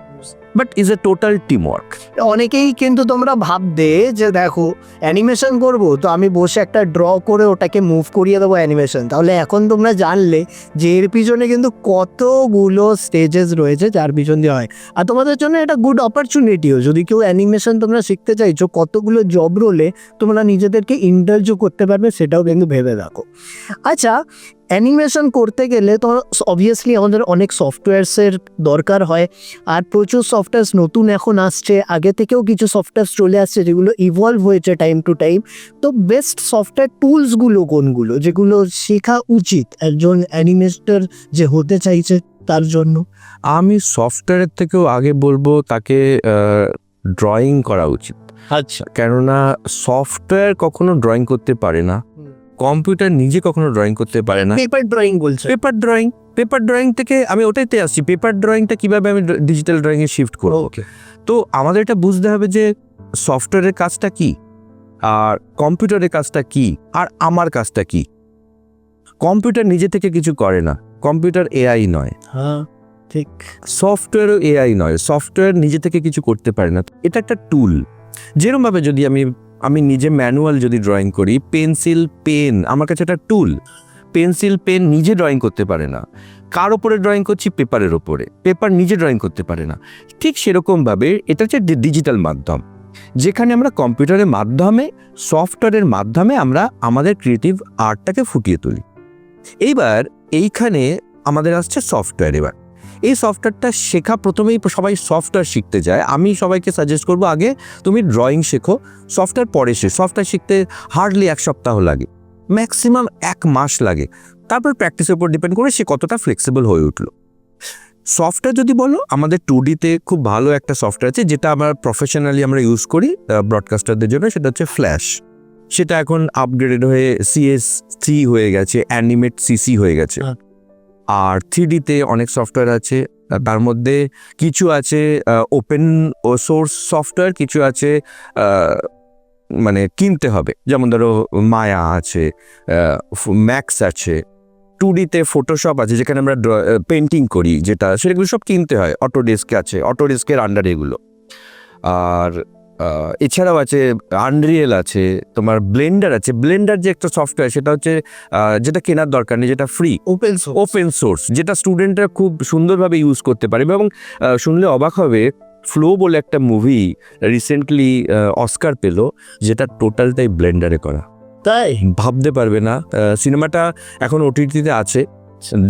but is a total team work. অনেকেই কিন্তু তোমরা ভাববে যে দেখো অ্যানিমেশন করব তো আমি বসে একটা ড্র করে ওটাকে মুভ করিয়ে দেবো অ্যানিমেশন, তাহলে এখন তোমরা জানলে যে এর পিছনে কিন্তু কতগুলো স্টেজেস রয়েছে যার পিছন দিয়ে হয়। আর তোমাদের জন্য এটা গুড অপরচুনিটিও, যদি কেউ অ্যানিমেশন তোমরা শিখতে চাইছো কতগুলো জব রোলে তোমরা নিজেদেরকে ইন্টারভিউ করতে পারবে, সেটাও কিন্তু ভেবে রাখো। আচ্ছা, অ্যানিমেশন করতে গেলে তো অবভিয়াসলি আমাদের অনেক সফটওয়্যারসের দরকার হয়, আর প্রচুর সফটওয়্যারস নতুন এখন আসছে, আগে থেকেও কিছু সফটওয়্যারস চলে আসছে যেগুলো ইভলভ হয়েছে টাইম টু টাইম। তো বেস্ট সফটওয়্যার টুলসগুলো কোনগুলো যেগুলো শেখা উচিত একজন অ্যানিমেটর যে হতে চাইছে তার জন্য? আমি সফটওয়্যারের থেকেও আগে বলবো তাকে ড্রয়িং করা উচিত। আচ্ছা, কেননা সফটওয়্যার কখনো ড্রয়িং করতে পারে না, কম্পিউটার নিজে কখনো ড্রয়িং করতে পারে না। পেপার ড্রয়িং বলছে? পেপার ড্রয়িং থেকে আমি ওটাইতে আসছি, পেপার ড্রয়িংটা কিভাবে আমি ডিজিটাল ড্রয়িংয়ে শিফট করব। ওকে, তো আমাদের এটা বুঝতে হবে যে সফটওয়্যারের কাজটা কি আর কম্পিউটারের কাজটা কি আর আমার কাজটা কি। কম্পিউটার নিজে থেকে কিছু করে না, কম্পিউটার এআই নয়। হ্যাঁ ঠিক। সফটওয়্যারও এআই নয়, সফটওয়্যার নিজে থেকে কিছু করতে পারে না, এটা একটা টুল। যেরমভাবে যদি আমি নিজে ম্যানুয়াল যদি ড্রয়িং করি, পেন্সিল পেন আমার কাছে একটা টুল। পেন্সিল পেন নিজে ড্রয়িং করতে পারে না, কার ওপরে ড্রয়িং করছি? পেপারের ওপরে। পেপার নিজে ড্রয়িং করতে পারে না। ঠিক সেরকমভাবে এটা হচ্ছে ডিজিটাল মাধ্যম, যেখানে আমরা কম্পিউটারের মাধ্যমে সফটওয়্যারের মাধ্যমে আমরা আমাদের ক্রিয়েটিভ আর্টটাকে ফুটিয়ে তুলি। এইবার এইখানে আমাদের আসছে সফটওয়্যার। এবার এই সফটওয়্যারটা শেখা, প্রথমেই সবাই সফটওয়্যার শিখতে যায়, আমি সবাইকে সাজেস্ট করবো আগে তুমি ড্রয়িং শেখো, সফটওয়্যার পরে সফটওয়্যার শিখতে হার্ডলি 1 সপ্তাহ লাগে, ম্যাক্সিমাম 1 মাস লাগে, তারপর প্র্যাকটিসের উপর ডিপেন্ড করে সে কতটা ফ্লেক্সিবল হয়ে উঠলো। সফটওয়্যার যদি বলো, আমাদের 2Dতে খুব ভালো একটা সফটওয়্যার আছে যেটা আমরা প্রফেশনালি আমরা ইউজ করি ব্রডকাস্টারদের জন্য, সেটা হচ্ছে ফ্ল্যাশ। সেটা এখন আপগ্রেডেড হয়ে CS3 হয়ে গেছে, অ্যানিমেট CC হয়ে গেছে। আর 3Dতে অনেক সফটওয়্যার আছে, তার মধ্যে কিছু আছে ওপেন সোর্স সফটওয়্যার, কিছু আছে মানে কিনতে হবে, যেমন ধরো মায়া আছে, ম্যাক্স আছে। 2Dতে ফটোশপ আছে যেখানে আমরা পেন্টিং করি, যেটা সেগুলো সব কিনতে হয়। অটোডেস্ক আছে, অটোডেস্কের আন্ডার এগুলো। আর এছাড়াও আছে আনরিয়েল আছে, তোমার ব্লেন্ডার আছে। ব্লেন্ডার যে একটা সফটওয়্যার, সেটা হচ্ছে যেটা কেনার দরকার নেই, যেটা ফ্রি, ওপেন সোর্স, যেটা স্টুডেন্টরা খুব সুন্দরভাবে ইউজ করতে পারে। এবং শুনলে অবাক হবে, ফ্লো বলে একটা মুভি রিসেন্টলি অস্কার পেল, যেটা টোটালটাই ব্লেন্ডারে করা। তাই? ভাবতে পারবে না। সিনেমাটা এখন OTTতে আছে,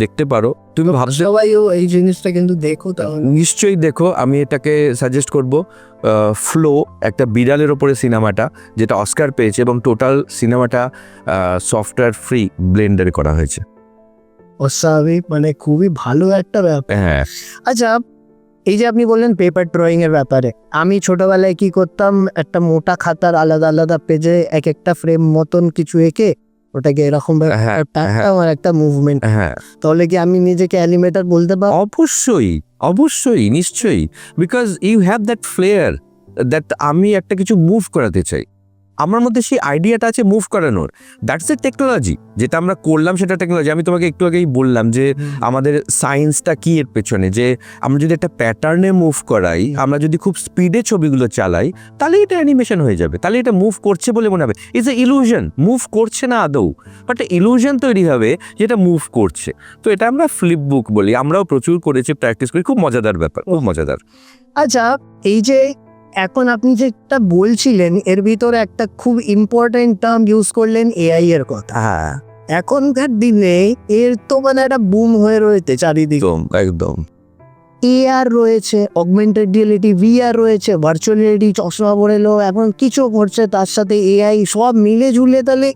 দেখতে পারো। তুমি ভাবছো সবাইও এই জিনিসটা কিন্তু দেখো, তাহলে নিশ্চয়ই দেখো। আমি এটাকে সাজেস্ট করব। ফ্লো একটা বিড়ালের ওপরে সিনেমাটা, যেটা অস্কার পেয়েছে, এবং টোটাল সিনেমাটা সফটওয়্যার ফ্রি ব্লেন্ডারে করা হয়েছে। অস্বাভাবিক, মানে খুবই ভালো একটা ব্যাপার। হ্যাঁ, আচ্ছা, এই যে আপনি বললেন পেপার ড্রয়িং এর ব্যাপারে, আমি ছোটবেলায় কি করতাম, একটা মোটা খাতার আলাদা আলাদা পেজে এক একটা ফ্রেম মতন কিছু এঁকে ওটাকে এরকম হ্যাঁ, আমার একটা মুভমেন্ট। হ্যাঁ, তাহলে কি আমি নিজেকে অ্যানিমেটর বলতে পারবো? অবশ্যই নিশ্চয়ই, because you have that flair, that আমি একটা কিছু মুভ করাতে চাই, আমার মধ্যে সেই আইডিয়াটা আছে মুভ করানোর। দ্যাটস এ টেকনোলজি, যেটা আমরা করলাম সেটা টেকনোলজি। আমি তোমাকে একটু আগেই বললাম যে আমাদের সায়েন্সটা কি এর পেছনে, যে আমরা যদি একটা প্যাটার্নে মুভ করাই, আমরা যদি খুব স্পিডে ছবিগুলো চালাই, তাহলে এটা অ্যানিমেশন হয়ে যাবে, তাহলে এটা মুভ করছে বলে মনে হবে। ইজ এ ইলুশন, মুভ করছে না আদৌ, বাট ইলুশন তৈরি হবে যেটা মুভ করছে। তো এটা আমরা ফ্লিপ বুক বলি, আমরাও প্রচুর করেছি, প্র্যাকটিস করি, খুব মজাদার ব্যাপার, খুব মজাদার। আচ্ছা, এই যে এখন আপনি যেটা বলছিলেন এর ভিতরে একটা খুব ইম্পর্টেন্ট টার্ম ইউজ করলেন, এআই এর কথা। হ্যাঁ, এখনকার দিনে এর তো মানে একটা বুম হয়ে রয়েছে চারিদিকে। একদম। AR রয়েছে, অগমেন্টেড রিয়েলিটি, VR রয়েছে, ভার্চুয়াল রিয়েলিটি, চশমা পরে এলো, এখন কিছু করছে তার সাথে AI, সব মিলে ঝুলে তাহলে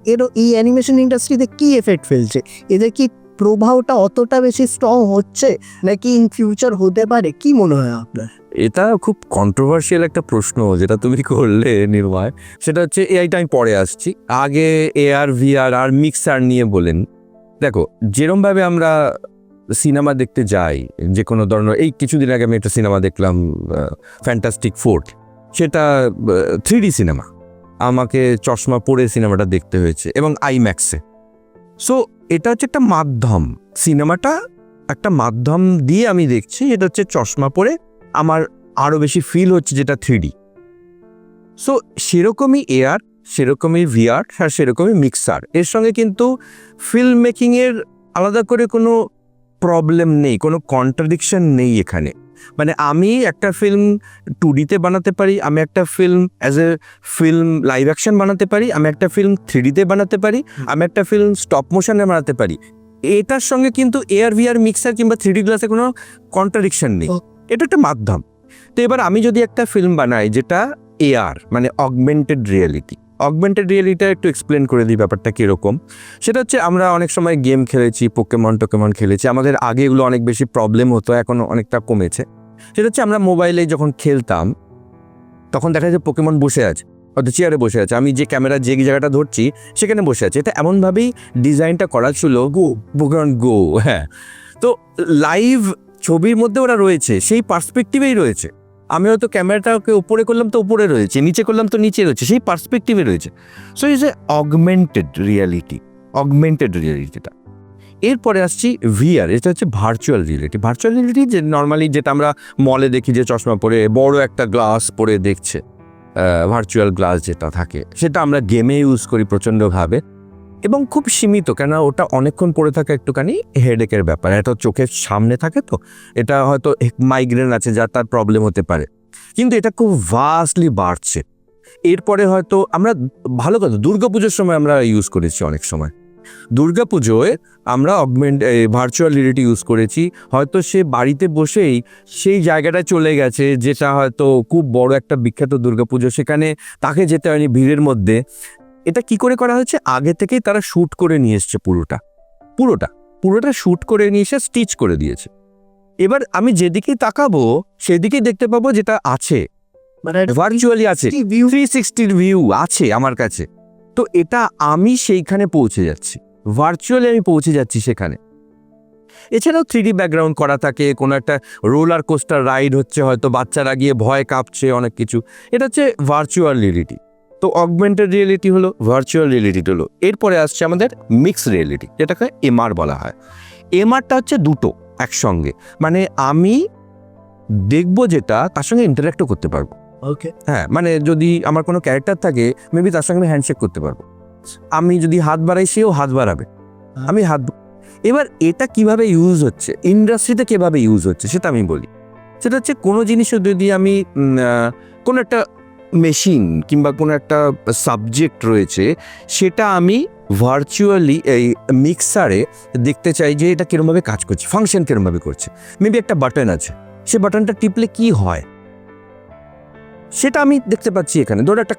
এই অ্যানিমেশন ইন্ডাস্ট্রিতে কি এফেক্ট ফেলছে? এদের কি প্রভাবটা অতটা বেশি স্ট্রং হচ্ছে, নাকি ইন ফিউচার হতে পারে? কি মনে হয় আপনার? এটা খুব কন্ট্রোভার্সিয়াল একটা প্রশ্ন যেটা তুমি করলে নির্ময়। সেটা হচ্ছে এআইটা আমি পরে আসছি, আগে AR VR আর মিক্সার নিয়ে বলেন। দেখো, যেরমভাবে আমরা সিনেমা দেখতে যাই, যে কোনো ধরনের, এই কিছুদিন আগে আমি একটা সিনেমা দেখলাম ফ্যান্টাস্টিক ফোর, সেটা 3D সিনেমা, আমাকে চশমা পরে সিনেমাটা দেখতে হয়েছে এবং আইম্যাক্সে। সো এটা হচ্ছে একটা মাধ্যম, সিনেমাটা একটা মাধ্যম দিয়ে আমি দেখছি, এটা হচ্ছে চশমা পরে আমার আরও বেশি ফিল হচ্ছে যেটা 3D। সো সেরকমই এআর, সেরকমই ভিআর, আর সেরকমই মিক্সার। এর সঙ্গে কিন্তু ফিল্ম মেকিংয়ের আলাদা করে কোনো প্রবলেম নেই, কোনো কন্ট্রাডিকশন নেই এখানে। মানে আমি একটা ফিল্ম 2Dতে বানাতে পারি, আমি একটা film as a film live action বানাতে পারি, আমি একটা ফিল্ম 3Dতে বানাতে পারি, আমি একটা ফিল্ম স্টপ মোশনে বানাতে পারি। এটার সঙ্গে কিন্তু এআর ভিআর মিক্সার কিংবা 3D গ্লাসে কোনো কন্ট্রাডিকশন নেই, এটা একটা মাধ্যম। তো এবার আমি যদি একটা ফিল্ম বানাই যেটা এআর মানে অগমেন্টেড রিয়েলিটি, অগমেন্টেড রিয়েলিটিটা একটু এক্সপ্লেন করে দিই ব্যাপারটা কীরকম। সেটা হচ্ছে আমরা অনেক সময় গেম খেলেছি, টোকেমন খেলেছি, আমাদের আগে এগুলো অনেক বেশি প্রবলেম হতো, এখন অনেকটা কমেছে। সেটা হচ্ছে আমরা মোবাইলে যখন খেলতাম তখন দেখা যায় পোকেমন বসে আছে, হয়তো চেয়ারে বসে আছে, আমি যে ক্যামেরা যে জায়গাটা ধরছি সেখানে বসে আছে। এটা এমনভাবেই ডিজাইনটা করা ছিল, পোকেমন গো, হ্যাঁ। তো লাইভ ছবির মধ্যে ওরা রয়েছে, সেই পার্সপেক্টিভেই রয়েছে। আমি হয়তো ক্যামেরাটাকে উপরে করলাম তো উপরে রয়েছে, নিচে করলাম তো নিচে রয়েছে, সেই পার্সপেক্টিভে রয়েছে। সো ইজ এ অগমেন্টেড রিয়ালিটিটা। এরপরে আসছি ভিআর, এটা হচ্ছে ভার্চুয়াল রিয়েলিটি। যে নর্মালি যেটা আমরা মলে দেখি, যে চশমা পরে বড় একটা গ্লাস পরে দেখছে, ভার্চুয়াল গ্লাস যেটা থাকে, সেটা আমরা গেমে ইউজ করি প্রচণ্ডভাবে এবং খুব সীমিত, কেন ওটা অনেকক্ষণ পরে থাকা একটুখানি হেডেকের ব্যাপার। এটা চোখের সামনে থাকে, তো এটা হয়তো মাইগ্রেন আছে যা তার প্রবলেম হতে পারে, কিন্তু এটা খুব ভাস্টলি বাড়ছে। এরপরে হয়তো আমরা ভালো কথা দুর্গাপুজোর সময় আমরা ইউজ করেছি, অনেক সময় দুর্গাপুজোয় আমরা ভার্চুয়াল রিয়েলিটি ইউজ করেছি। হয়তো সে বাড়িতে বসেই সেই জায়গাটায় চলে গেছে, যেটা হয়তো খুব বড় একটা বিখ্যাত দুর্গাপুজো, সেখানে তাকে যেতে হয়নি ভিড়ের মধ্যে। এটা কি করে করা হয়েছে, আগে থেকেই তারা শ্যুট করে নিয়ে এসছে, পুরোটা শ্যুট করে নিয়ে এসে স্টিচ করে দিয়েছে। এবার আমি যেদিকেই তাকাবো সেদিকেই দেখতে পাবো যেটা আছে, মানে ভার্চুয়ালি আছে, 360 ভিউ আছে আমার কাছে। তো এটা আমি সেইখানে পৌঁছে যাচ্ছি, ভার্চুয়ালি আমি পৌঁছে যাচ্ছি সেখানে। এছাড়াও 3D ব্যাকগ্রাউন্ড করা থাকে, কোনো একটা রোলার কোস্টার রাইড হচ্ছে, হয়তো বাচ্চারা গিয়ে ভয় কাঁপছে, অনেক কিছু। এটা হচ্ছে ভার্চুয়াল রিয়েলিটি। তো অগমেন্টেড রিয়েলিটি হলো, ভার্চুয়াল রিয়েলিটি হলো। এরপরে আসছে আমাদের মিক্স রিয়েলিটি, যেটাকে এমআর বলা হয়। এমআরটা হচ্ছে দুটো একসঙ্গে, মানে আমি দেখবো যেটা, তার সঙ্গে ইন্টারাক্টও করতে পারবো। ওকে, হ্যাঁ, মানে যদি আমার কোনো ক্যারেক্টার থাকে, মেবি তার সঙ্গে আমি হ্যান্ডশেক করতে পারবো, আমি যদি হাত বাড়াই সেও হাত বাড়াবে, আমি হাত। এবার এটা কিভাবে ইউজ হচ্ছে, ইন্ডাস্ট্রিতে কিভাবে ইউজ হচ্ছে সেটা আমি বলি। সেটা হচ্ছে কোনো জিনিসও যদি আমি কোনো একটা মেশিন কিংবা কোনো একটা সাবজেক্ট রয়েছে, সেটা আমি ভার্চুয়ালি এই মিক্সারে দেখতে চাই যে এটা কীরমভাবে কাজ করছে, ফাংশন কীরমভাবে করছে। মেবি একটা বাটন আছে, সে বাটনটা টিপলে কি হয় সেটা আমি দেখতে পাচ্ছি এখানে। ধরো একটা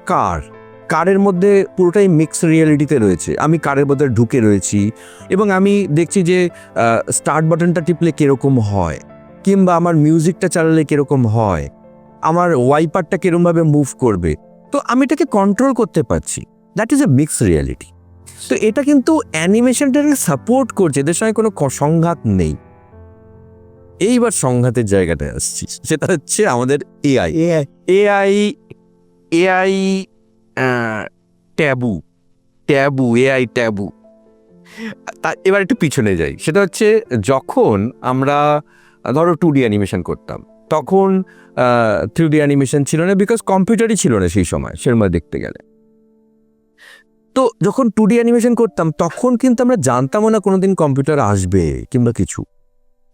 কারের মধ্যে পুরোটাই মিক্স রিয়েলিটিতে রয়েছে, আমি কারের মধ্যে ঢুকে রয়েছি এবং আমি দেখছি যে স্টার্ট বাটনটা টিপলে কীরকম হয়, কিংবা আমার মিউজিকটা চালালে কীরকম হয়, আমার ওয়াইপারটা কীরমভাবে মুভ করবে। তো আমি এটাকে কন্ট্রোল করতে পারছি, that is a mix reality. তো এটা কিন্তু অ্যানিমেশনটাকে সাপোর্ট করছে, এদের সঙ্গে কোনো সংঘাত নেই। এইবার সংঘাতের জায়গাটায় আসছি, সেটা হচ্ছে আমাদের এআই ট্যাবু। এবার একটু পিছনে যাই, সেটা হচ্ছে যখন আমরা ধরো 2D অ্যানিমেশন করতাম, তখন 3D অ্যানিমেশন ছিল না, বিকজ কম্পিউটারই ছিল না সেই সময়, সেরকম দেখতে গেলে। তো যখন 2D অ্যানিমেশন করতাম তখন কিন্তু আমরা জানতামও না কোনোদিন কম্পিউটার আসবে কিংবা কিছু,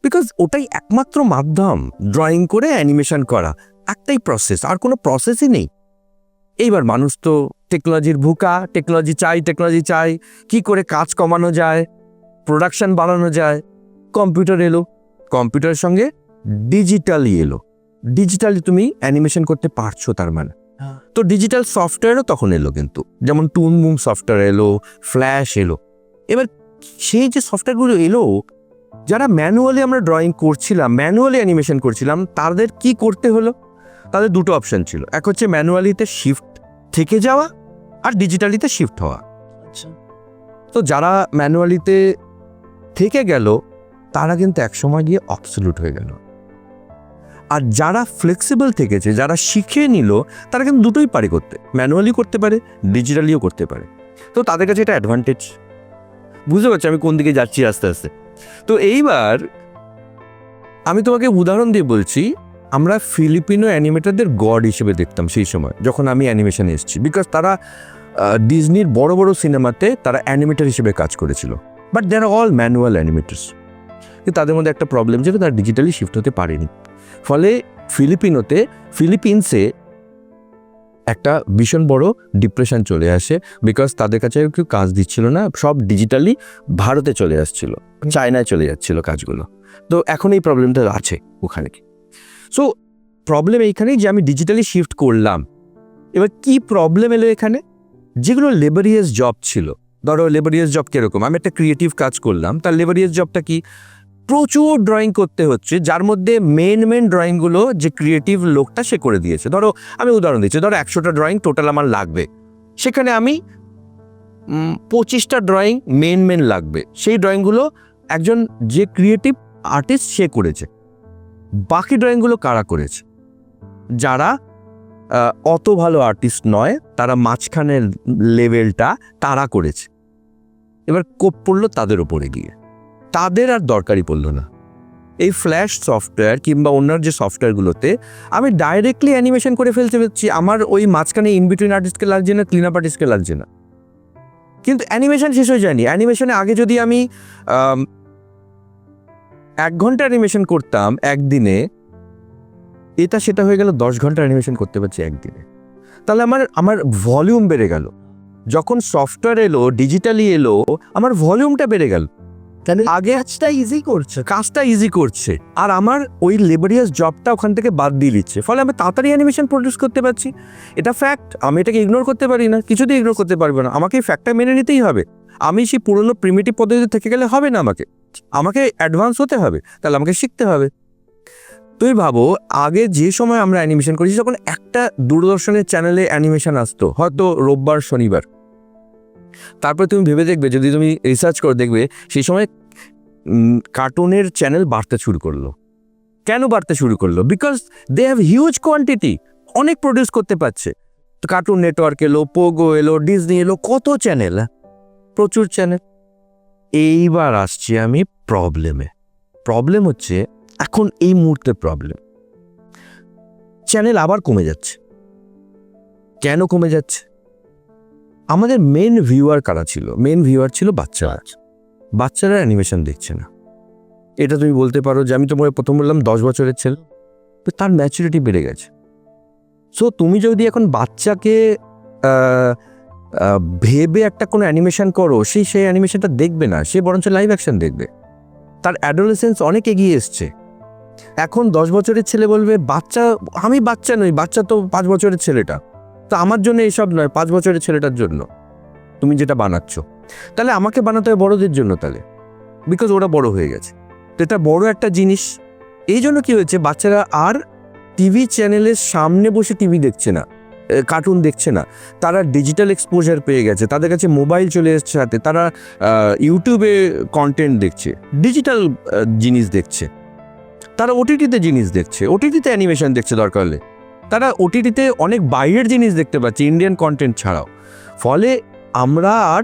বিকজ ওটাই একমাত্র মাধ্যম ড্রয়িং করে অ্যানিমেশন করা, একটাই প্রসেস, আর কোনো প্রসেসই নেই। এইবার মানুষ তো টেকনোলজির ভুকা, টেকনোলজি চাই, কি করে কাজ কমানো যায়, প্রোডাকশন বাড়ানো যায়। কম্পিউটার এলো, কম্পিউটারের সঙ্গে ডিজিটালি তুমি অ্যানিমেশন করতে পারছো, তার মানে। তো ডিজিটাল সফটওয়্যারও তখন এলো, কিন্তু যেমন টুন মুম সফটওয়্যার এলো, ফ্ল্যাশ এলো। এবার সেই যে সফটওয়্যারগুলো এলো, যারা ম্যানুয়ালি আমরা ড্রয়িং করছিলাম, ম্যানুয়ালি অ্যানিমেশন করছিলাম, তাদের কি করতে হলো? তাদের দুটো অপশন ছিল, এক হচ্ছে ম্যানুয়ালিতে শিফট থেকে যাওয়া, আর ডিজিটালিতে শিফট হওয়া। তো যারা ম্যানুয়ালিতে থেকে গেল, তারা কিন্তু একসময় গিয়ে অবসলিউট হয়ে গেল। আর যারা ফ্লেক্সিবল থেকেছে, যারা শিখে নিল, তারা কিন্তু দুটোই পারে করতে, ম্যানুয়ালি করতে পারে, ডিজিটালিও করতে পারে। তো তাদের কাছে এটা অ্যাডভান্টেজ। বুঝতে পারছি আমি কোন দিকে যাচ্ছি আস্তে আস্তে। তো এইবার আমি তোমাকে উদাহরণ দিয়ে বলছি, আমরা ফিলিপিনো অ্যানিমেটরদের গড হিসেবে দেখতাম সেই সময় যখন আমি অ্যানিমেশনে এসেছি, বিকজ তারা ডিজনির বড় বড় সিনেমাতে তারা অ্যানিমেটর হিসেবে কাজ করেছিল। But they are all manual animators. কিন্তু তাদের মধ্যে একটা প্রবলেম ছিল, তারা ডিজিটালি শিফট হতে পারেনি। ফলে ফিলিপিন্সে একটা ভীষণ বড় ডিপ্রেশন চলে আসে, বিকজ তাদের কাছে কেউ কাজ দিচ্ছিল না, সব ডিজিটালি ভারতে চলে আসছিল, চায়নায় চলে যাচ্ছিল কাজগুলো। তো এখন এই প্রবলেমটা আছে ওখানে। সো প্রবলেম এইখানেই যে আমি ডিজিটালি শিফট করলাম। এবার কি প্রবলেম এলো এখানে? যেগুলো লেবারিয়াস জব ছিল, ধরো লেবারিয়াস জব কীরকম, আমি একটা ক্রিয়েটিভ কাজ করলাম, তার লেবারিয়াস জবটা কি? প্রচুর ড্রয়িং করতে হচ্ছে, যার মধ্যে মেন ড্রয়িংগুলো যে ক্রিয়েটিভ লোকটা সে করে দিয়েছে। ধরো আমি উদাহরণ দিচ্ছি, ধরো 100টা ড্রয়িং টোটাল আমার লাগবে, সেখানে আমি 25টা ড্রয়িং মেন লাগবে। সেই ড্রয়িংগুলো একজন যে ক্রিয়েটিভ আর্টিস্ট সে করেছে। বাকি ড্রয়িংগুলো কারা করেছে? যারা অত ভালো আর্টিস্ট নয়, তারা মাঝখানের লেভেলটা তারা করেছে। এবার কোপ পড়লো তাদের ওপরে গিয়ে, তাদের আর দরকারই পড়লো না। এই ফ্ল্যাশ সফটওয়্যার কিংবা অন্যান্য যে সফটওয়্যারগুলোতে আমি ডাইরেক্টলি অ্যানিমেশন করে ফেলতে পারছি, আমার ওই মাঝখানে ইনবিটুইন আর্টিস্টকে লাগছে না, ক্লিন আপ আর্টিস্টকে লাগছে না। কিন্তু অ্যানিমেশন শেষ হয়ে যায়নি। অ্যানিমেশনে আগে যদি আমি 1 ঘন্টা অ্যানিমেশন করতাম একদিনে, এটা সেটা হয়ে গেল 10 ঘন্টা অ্যানিমেশন করতে পারছি একদিনে। তাহলে আমার ভলিউম বেড়ে গেল। যখন সফটওয়্যার এলো, ডিজিটালি এলো, আমার ভলিউমটা বেড়ে গেল। তাহলে আগে কাজটা ইজি করছে, আর আমার ওই লেবারিয়াস জবটা ওখান থেকে বাদ দিয়ে দিচ্ছে। ফলে আমি তাড়াতাড়ি অ্যানিমেশন প্রডিউস করতে পারছি। এটা ফ্যাক্ট, আমি এটাকে ইগনোর করতে পারি না, কিছুতেই ইগনোর করতে পারবো না। আমাকে এই ফ্যাক্টটা মেনে নিতেই হবে। আমি সেই পুরনো প্রিমিটিভ পদ্ধতি থেকে গেলে হবে না, আমাকে অ্যাডভান্স হতে হবে, তাহলে আমাকে শিখতে হবে। তুই ভাবো, আগে যে সময় আমরা অ্যানিমেশন করেছি, যখন একটা দূরদর্শনের চ্যানেলে অ্যানিমেশন আসতো, হয়তো রোববার শনিবার, তারপরে তুমি ভেবে দেখবে, যদি তুমি রিসার্চ করে দেখবে, সেই সময় কার্টুনের চ্যানেল বাড়তে শুরু করলো। কেন বাড়তে শুরু করলো? Because they have huge quantity, অনেক প্রডিউস করতে পারছে। তো কার্টুন নেটওয়ার্ক এলো, পোগো এলো, ডিজনি এলো, কত চ্যানেল, প্রচুর চ্যানেল। এইবার আসছি আমি প্রবলেম হচ্ছে এখন এই মুহূর্তে চ্যানেল আবার কমে যাচ্ছে। কেন কমে যাচ্ছে? আমাদের মেন ভিউয়ার কারা ছিল? মেন ভিউয়ার ছিল বাচ্চারা অ্যানিমেশন দেখছে না। এটা তুমি বলতে পারো যে, আমি তোমাকে প্রথম বললাম 10 বছরের ছেলে, তো তার ম্যাচুরিটি বেড়ে গেছে। সো তুমি যদি এখন বাচ্চাকে ভেবে একটা কোনো অ্যানিমেশন করো, সেই অ্যানিমেশনটা দেখবে না, সে বরঞ্চ লাইভ অ্যাকশন দেখবে। তার অ্যাডোলেসেন্স অনেক এগিয়ে এসছে। এখন 10 বছরের ছেলে বলবে, আমি বাচ্চা নই, বাচ্চা তো 5 বছরের ছেলেটা, তো আমার জন্য এইসব নয়, 5 বছরের ছেলেটার জন্য তুমি যেটা বানাচ্ছ। তাহলে আমাকে বানাতে হবে বড়দের জন্য, তাহলে বিকজ ওরা বড় হয়ে গেছে। তো এটা বড় একটা জিনিস। এই জন্য কি হয়েছে, বাচ্চারা আর টিভি চ্যানেলের সামনে বসে টিভি দেখছে না, কার্টুন দেখছে না। তারা ডিজিটাল এক্সপোজার পেয়ে গেছে, তাদের কাছে মোবাইল চলে এসছে হাতে, তারা ইউটিউবে কন্টেন্ট দেখছে, ডিজিটাল জিনিস দেখছে, তারা ওটিটিতে জিনিস দেখছে, ওটিটিতে অ্যানিমেশন দেখছে, দরকার হলে তারা ওটিটিতে অনেক বাইরের জিনিস দেখতে পাচ্ছে, ইন্ডিয়ান কন্টেন্ট ছাড়াও। ফলে আমরা আর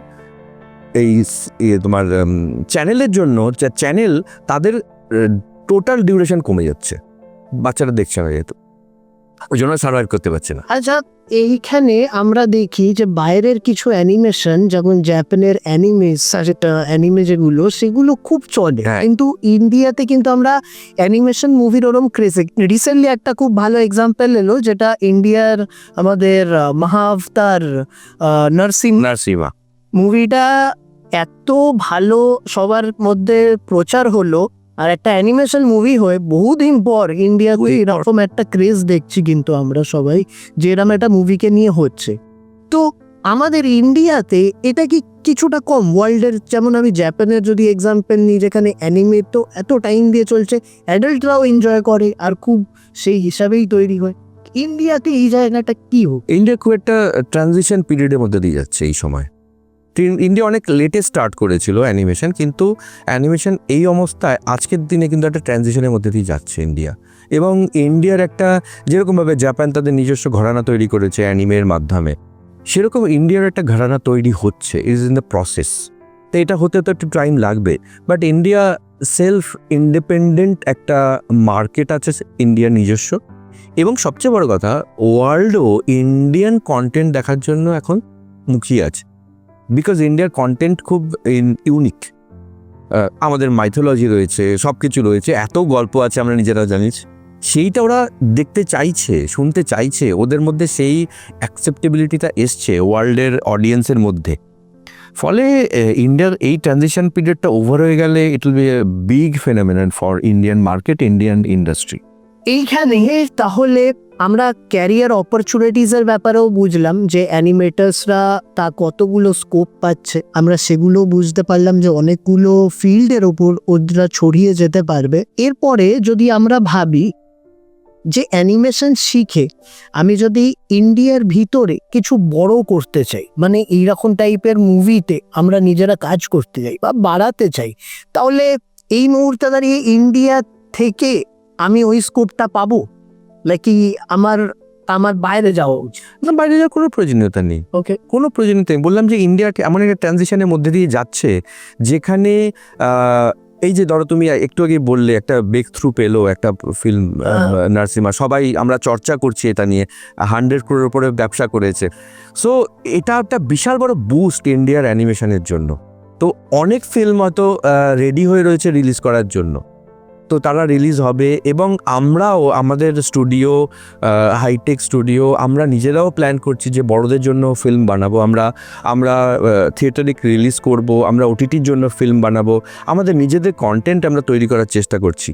এই তোমার চ্যানেলের জন্য চ্যানেল, তাদের টোটাল ডিউরেশন কমে যাচ্ছে, বাচ্চারা দেখছে না, যেহেতু ওই জন্য সার্ভাইভ করতে পারছে না। আচ্ছা, এইখানে আমরা দেখি যে বাইরের কিছু অ্যানিমেশন, যেমন জাপানের অ্যানিমে যেগুলো, সেগুলো খুব চলে, কিন্তু ইন্ডিয়াতে কিন্তু আমরা অ্যানিমেশন মুভির ওরম ক্রেজে। রিসেন্টলি একটা খুব ভালো এক্সাম্পল এলো, যেটা ইন্ডিয়ার আমাদের মহাবতার নরসিমহা মুভিটা এত ভালো সবার মধ্যে প্রচার হলো, আর একটা অ্যানিমেশন মুভি হয়ে বহুদিন পর ইন্ডিয়াতে এরকম একটা ক্রেজ দেখছি কিন্তু আমরা সবাই, যে এরকম একটা মুভিকে নিয়ে হচ্ছে। তো আমাদের ইন্ডিয়াতে এটা কি কিছুটা কম? ওয়ার্ল্ডের, যেমন আমি জাপানের যদি এক্সাম্পল নিই, যেখানে অ্যানিমে তো এত টাইম দিয়ে চলছে, অ্যাডাল্টরাও এনজয় করে আর খুব সেই হিসাবেই তৈরি হয়। ইন্ডিয়াতে এই জায়গাটা কি হোক? ইন্ডিয়া খুব একটা ট্রানজিশন পিরিয়ডের মধ্যে দিয়ে যাচ্ছে এই সময়। ইন্ডিয়া অনেক লেটে স্টার্ট করেছিল অ্যানিমেশন, কিন্তু অ্যানিমেশন এই অবস্থায় আজকের দিনে কিন্তু একটা ট্রানজিশনের মধ্যে দিয়ে যাচ্ছে ইন্ডিয়া। এবং ইন্ডিয়ার একটা, যেরকমভাবে জাপান তাদের নিজস্ব ঘরানা তৈরি করেছে অ্যানিমের মাধ্যমে, সেরকম ইন্ডিয়ার একটা ঘরানা তৈরি হচ্ছে, ইজ ইন দ্য প্রসেস। তো এটা হতে তো একটু টাইম লাগবে, বাট ইন্ডিয়া সেলফ ইন্ডিপেন্ডেন্ট একটা মার্কেট আছে ইন্ডিয়ার নিজস্ব। এবং সবচেয়ে বড় কথা, ওয়ার্ল্ডও ইন্ডিয়ান কন্টেন্ট দেখার জন্য এখন মুখিয়ে আছে, বিকজ ইন্ডিয়ার কন্টেন্ট খুব ইউনিক। আমাদের মাইথোলজি রয়েছে, সব কিছু রয়েছে, এত গল্প আছে আমরা নিজেরাও জানি, সেইটা ওরা দেখতে চাইছে, শুনতে চাইছে, ওদের মধ্যে সেই অ্যাকসেপ্টেবিলিটিটা এসছে ওয়ার্ল্ডের অডিয়েন্সের মধ্যে। ফলে ইন্ডিয়ার এই ট্রানজিশন পিরিয়ডটা ওভার হয়ে গেলে it will B a big phenomenon for Indian market, Indian industry. এইখানে তাহলে আমরা ক্যারিয়ার অপরচুনিটিসের ব্যাপারেও বুঝলাম যে অ্যানিমেটার্সরা তা কতগুলো স্কোপ পাচ্ছে, আমরা সেগুলো বুঝতে পারলাম যে অনেকগুলো ফিল্ডের ওপর ওরা ছড়িয়ে যেতে পারবে। এরপরে যদি আমরা ভাবি যে অ্যানিমেশন শিখে আমি যদি ইন্ডিয়ার ভিতরে কিছু বড় করতে চাই, মানে এইরকম টাইপের মুভিতে আমরা নিজেরা কাজ করতে চাই বা বাড়াতে চাই, তাহলে এই মুহূর্তে দাঁড়িয়ে ইন্ডিয়া থেকে আমি ওই স্কোপটা পাবো নাকি আমার আমার বাইরে যাওয়া উচিত? না, বাইরে যাওয়ার কোনো প্রয়োজনীয়তা নেই, ওকে, কোনো প্রয়োজনীয়তা নেই। বললাম যে ইন্ডিয়া এমন একটা ট্রানজিশনের মধ্যে দিয়ে যাচ্ছে যেখানে এই যে ধরো তুমি একটু আগে বললে একটা ব্রেক থ্রু পেলো একটা ফিল্ম নার্সিমা, সবাই আমরা চর্চা করছি এটা নিয়ে, 100 crore উপরে ব্যবসা করেছে। সো এটা একটা বিশাল বড় বুস্ট ইন্ডিয়ার অ্যানিমেশনের জন্য। তো অনেক ফিল্ম হয়তো রেডি হয়ে রয়েছে রিলিজ করার জন্য, তো তারা রিলিজ হবে। এবং আমরাও আমাদের স্টুডিও, হাইটেক স্টুডিও, আমরা নিজেরাও প্ল্যান করছি যে বড়দের জন্য ফিল্ম বানাবো, আমরা থিয়েটারিক রিলিজ করব, আমরা ওটিটির জন্য ফিল্ম বানাবো, আমাদের নিজেদের কন্টেন্ট আমরা তৈরি করার চেষ্টা করছি।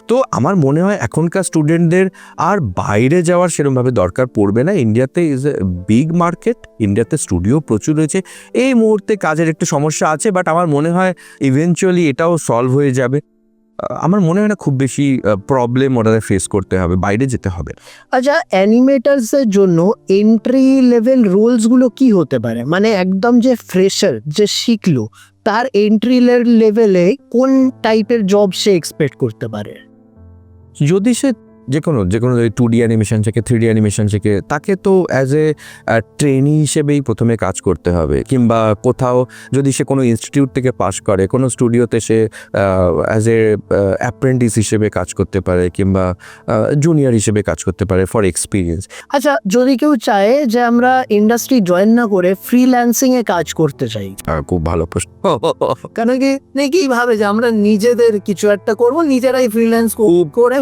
তো আমার মনে হয় এখনকার স্টুডেন্টদের আর বাইরে যাওয়ার সেরকমভাবে দরকার পড়বে না। ইন্ডিয়াতে ইজ এ বিগ মার্কেট, ইন্ডিয়াতে স্টুডিও প্রচুর রয়েছে। এই মুহূর্তে কাজের একটু সমস্যা আছে, বাট আমার মনে হয় ইভেনচুয়ালি এটাও সলভ হয়ে যাবে। আমার মনে হয় না খুব বেশি প্রবলেম ওরা ফেস করতে হবে, বাইরে যেতে হবে। আচ্ছা, অ্যানিমেটার্সের জন্য এন্ট্রি লেভেল রোলসগুলো কি হতে পারে? মানে একদম যে ফ্রেশার যে শিখলো, তার এন্ট্রি লেভেলে কোন টাইপের জব সে এক্সপেক্ট করতে পারে? যদি সে যে কোনো 2D অ্যানিমেশন শেখে, 3D অ্যানিমেশন শেখে, তাকে তো অ্যাজ এ ট্রেনি হিসেবেই প্রথমে কাজ করতে হবে। কিংবা কোথাও যদি সে কোনো ইনস্টিটিউট থেকে পাশ করে, কোনো স্টুডিওতে সে অ্যাজ এ অ্যাপ্রেন্টিস হিসেবে কাজ করতে পারে, কিংবা জুনিয়র হিসেবে কাজ করতে পারে ফর এক্সপিরিয়েন্স। আচ্ছা, যদি কেউ চায় যে আমরা ইন্ডাস্ট্রি জয়েন না করে ফ্রিল্যান্সিংয়ে কাজ করতে চাই, খুব ভালো প্রশ্ন। কেন কি নাকি ভাবে যে আমরা নিজেদের কিছু একটা করব, নিজেরাই ফ্রিল্যান্স করে?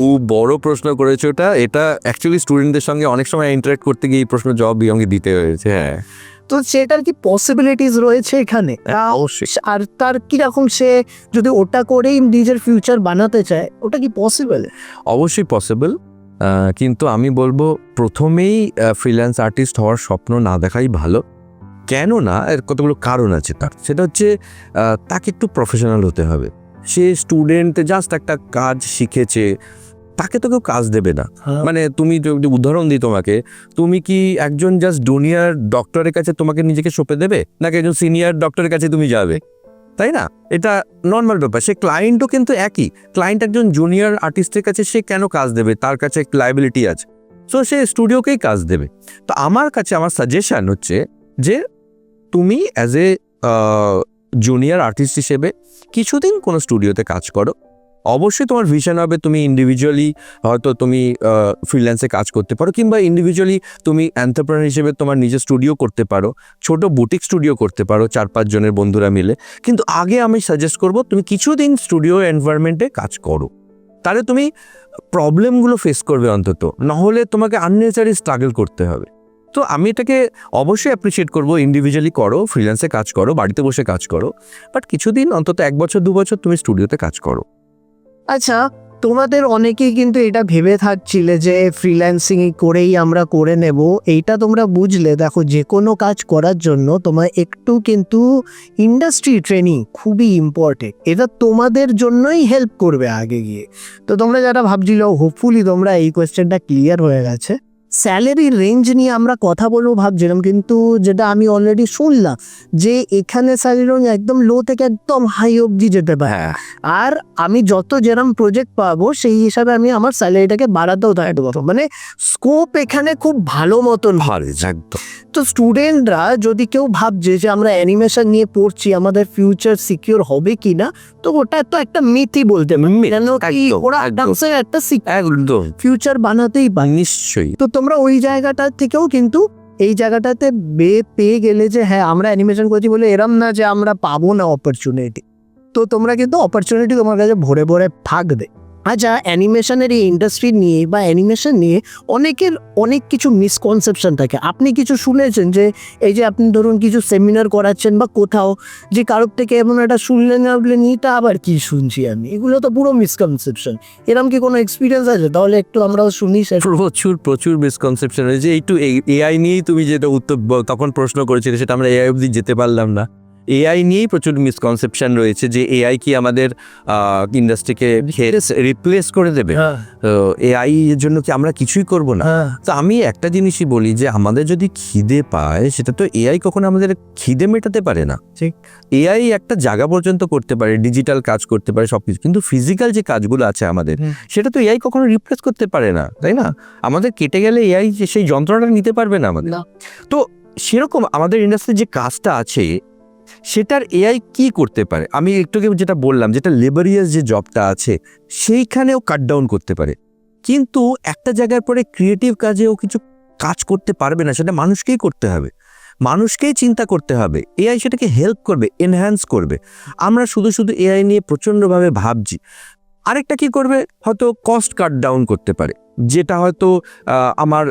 খুব বড় প্রশ্ন করেছে ওটা। এটা অ্যাকচুয়ালি স্টুডেন্টদের সঙ্গে অনেক সময় ইন্টারাক্ট করতে গিয়ে এই প্রশ্ন জবাব আমাকে দিতে হয়েছে। হ্যাঁ, তো সেটার কি পসিবিলিটিস রয়েছে এখানে? অবশ্যই। আর তার কিরকম, সে যদি ওটা করেই নিজের ফিউচার বানাতে চায়, ওটা কি পসিবল? অবশ্যই পসিবল, কিন্তু আমি বলবো প্রথমেই ফ্রিল্যান্স আর্টিস্ট হওয়ার স্বপ্ন না দেখাই ভালো। কেন না, এর কতগুলো কারণ আছে তার। সেটা হচ্ছে তাকে একটু প্রফেশনাল হতে হবে। সে স্টুডেন্ট জাস্ট একটা কাজ শিখেছে, তাকে তো কেউ কাজ দেবে না। মানে তুমি যদি উদাহরণ দিই তোমাকে, তুমি কি একজন জাস্ট জুনিয়র ডক্টরের কাছে তোমাকে নিজেকে সঁপে দেবে, নাকি একজন সিনিয়র ডক্টরের কাছে তুমি যাবে? তাই না? এটা নর্মাল ব্যাপার। সে ক্লায়েন্টও কিন্তু একই। ক্লায়েন্ট একজন জুনিয়র আর্টিস্টের কাছে সে কেন কাজ দেবে? তার কাছে লায়াবিলিটি আছে, সো সে স্টুডিওকেই কাজ দেবে। তো আমার সাজেশন হচ্ছে যে তুমি অ্যাজ এ জুনিয়র আর্টিস্ট হিসেবে কিছুদিন কোনো স্টুডিওতে কাজ করো। অবশ্যই তোমার ভিশন হবে তুমি ইন্ডিভিজুয়ালি হয়তো তুমি ফ্রিল্যান্সে কাজ করতে পারো, কিংবা ইন্ডিভিজুয়ালি তুমি এন্টারপ্রেনার হিসেবে তোমার নিজের স্টুডিও করতে পারো, ছোট বুটিক স্টুডিও করতে পারো 4-5 জনের বন্ধুরা মিলে। কিন্তু আগে আমি সাজেস্ট করব তুমি কিছুদিন স্টুডিও এনভায়রনমেন্টে কাজ করো, তাহলে তুমি প্রবলেমগুলো ফেস করবে অন্তত, নাহলে তোমাকে আননেসারি স্ট্রাগল করতে হবে। তো আমি এটাকে অবশ্যই অ্যাপ্রিসিয়েট করবো। ইন্ডিভিজুয়ালি করো, ফ্রিল্যান্সে কাজ করো, বাড়িতে বসে কাজ করো, বাট কিছুদিন অন্তত 1 বছর 2 বছর তুমি স্টুডিওতে কাজ করো। আচ্ছা, তোমাদের অনেকেই কিন্তু এটা ভেবে থাকছিলে যে ফ্রিল্যান্সিং করেই আমরা করে নেব। এইটা তোমরা বুঝলে, দেখো যে কোনো কাজ করার জন্য তোমার একটু কিন্তু ইন্ডাস্ট্রি ট্রেনিং খুবই ইম্পর্টেন্ট। এটা তোমাদের জন্যই হেল্প করবে আগে গিয়ে। তো তোমরা যারা ভাবছিল, হোপফুলি তোমরা এই কোয়েশ্চেনটা ক্লিয়ার হয়ে গেছে। স্যালারি রেঞ্জ নিয়ে আমরা কথা বলবো ভাবছিলাম, কিন্তু যেটা আমি অলরেডি শুনলাম যে এখানে স্যালারি রেঞ্জ একদম লো থেকে একদম হাই অবধি যেতে পারে। আর আমি যত যেরকম প্রজেক্ট পাবো সেই হিসাবে আমি আমার স্যালারিটাকে বাড়াতেও থাকতে পারবো, মানে স্কোপ এখানে খুব ভালো মতন। ভালো, একদম। তো স্টুডেন্টরা যদি কেউ ভাবছে যে আমরা অ্যানিমেশন নিয়ে পড়ছি, আমাদের ফিউচার সিকিউর হবে কি না, তো ওটা তো একটা মিথই বলতে পারি, কেন কি একদম, ওরা একদম। ডান্সের একটা একদম ফিউচার বানাতেই পারে। নিশ্চয়ই। তো তোমরা ওই জায়গাটা থেকেও কিন্তু এই জায়গাটাতে পেয়ে গেলে যে হ্যাঁ আমরা অ্যানিমেশন করছি বলে এরম না যে আমরা পাবো না অপরচুনিটি, তো তোমরা কিন্তু অপরচুনিটি তোমার কাছে ভরে ভরে থাকবে। আচ্ছা, অ্যানিমেশনের এই ইন্ডাস্ট্রি নিয়ে বা অ্যানিমেশন নিয়ে অনেকের অনেক কিছু মিসকনসেপশন থাকে। আপনি কিছু শুনেছেন যে এই যে আপনি ধরুন কিছু সেমিনার করাচ্ছেন বা কোথাও, যে কারোর থেকে এমন একটা শুনলেন না, বললেন এটা আবার কি শুনছি আমি, এগুলো তো পুরো মিসকনসেপশন। এরকম কি কোনো এক্সপিরিয়েন্স আছে? তাহলে একটু আমরাও শুনি স্যার। প্রচুর মিসকনসেপশন হয়েছে। একটু এআই নিয়েই তুমি যেটা উত্তর তখন প্রশ্ন করেছিলে, সেটা আমরা এআই অবধি যেতে পারলাম না। এআই নিয়েই প্রচুর মিসকনসেপশন রয়েছে যে এআই কি আমাদের ইন্ডাস্ট্রিকে রিপ্লেস করে দেবে, এআই এর জন্য কি আমরা কিছুই করব না। তো আমি একটা জিনিসই বলি যে আমাদের যদি খিদে পায়, সেটা তো এআই কখনো আমাদের খিদে মেটাতে পারে না। ঠিক। এআই একটা জায়গা পর্যন্ত করতে পারে, ডিজিটাল কাজ করতে পারে সবকিছু, কিন্তু ফিজিক্যাল যে কাজগুলো আছে আমাদের, সেটা তো এআই কখনো রিপ্লেস করতে পারে না, তাই না? আমাদের কেটে গেলে এআই সেই যন্ত্রণাটা নিতে পারবে না আমাদের। তো সেরকম আমাদের ইন্ডাস্ট্রির যে কাজটা আছে সেটার এআই কি করতে পারে? আমি একটু যেটা বললাম, যেটা লেবারিয়াস যে জবটা আছে সেইখানেও কাট ডাউন করতে পারে, কিন্তু একটা জায়গার পরে ক্রিয়েটিভ কাজেও কিছু কাজ করতে পারবে না, সেটা মানুষকেই করতে হবে, মানুষকেই চিন্তা করতে হবে। এআই সেটাকে হেল্প করবে, এনহ্যান্স করবে। আমরা শুধু শুধু এআই নিয়ে প্রচণ্ডভাবে ভাবছি। আরেকটা কি করবে, হয়তো কস্ট কাট ডাউন করতে পারে, যেটা হয়তো আমার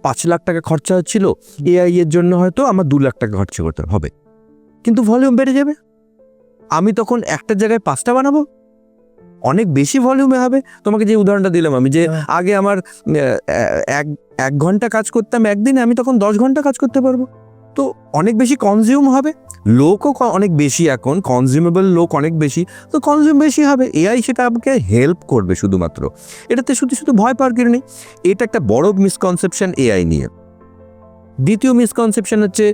5 লাখ টাকা খরচা হচ্ছিল, এআই এর জন্য হয়তো আমার 2 লাখ টাকা খরচা করতে হবে, কিন্তু ভলিউম বেড়ে যাবে। আমি তখন একটা জায়গায় 5টা বানাবো, অনেক বেশি ভলিউমে হবে। তোমাকে যে উদাহরণটা দিলাম আমি, যে আগে আমার 1 ঘন্টা কাজ করতাম একদিনে, আমি তখন 10 ঘন্টা কাজ করতে পারবো। তো অনেক বেশি কনজিউম হবে, লোকও অনেক বেশি, এখন কনজিউমেবল লোক অনেক বেশি, তো কনজিউম বেশি হবে। এআই সেটা আমাকে হেল্প করবে শুধুমাত্র, এটাতে শুধু শুধু ভয় পাওয়ার কিছু নেই। এটা একটা বড় মিসকনসেপশন এআই নিয়ে। দ্বিতীয় মিসকনসেপশন হচ্ছে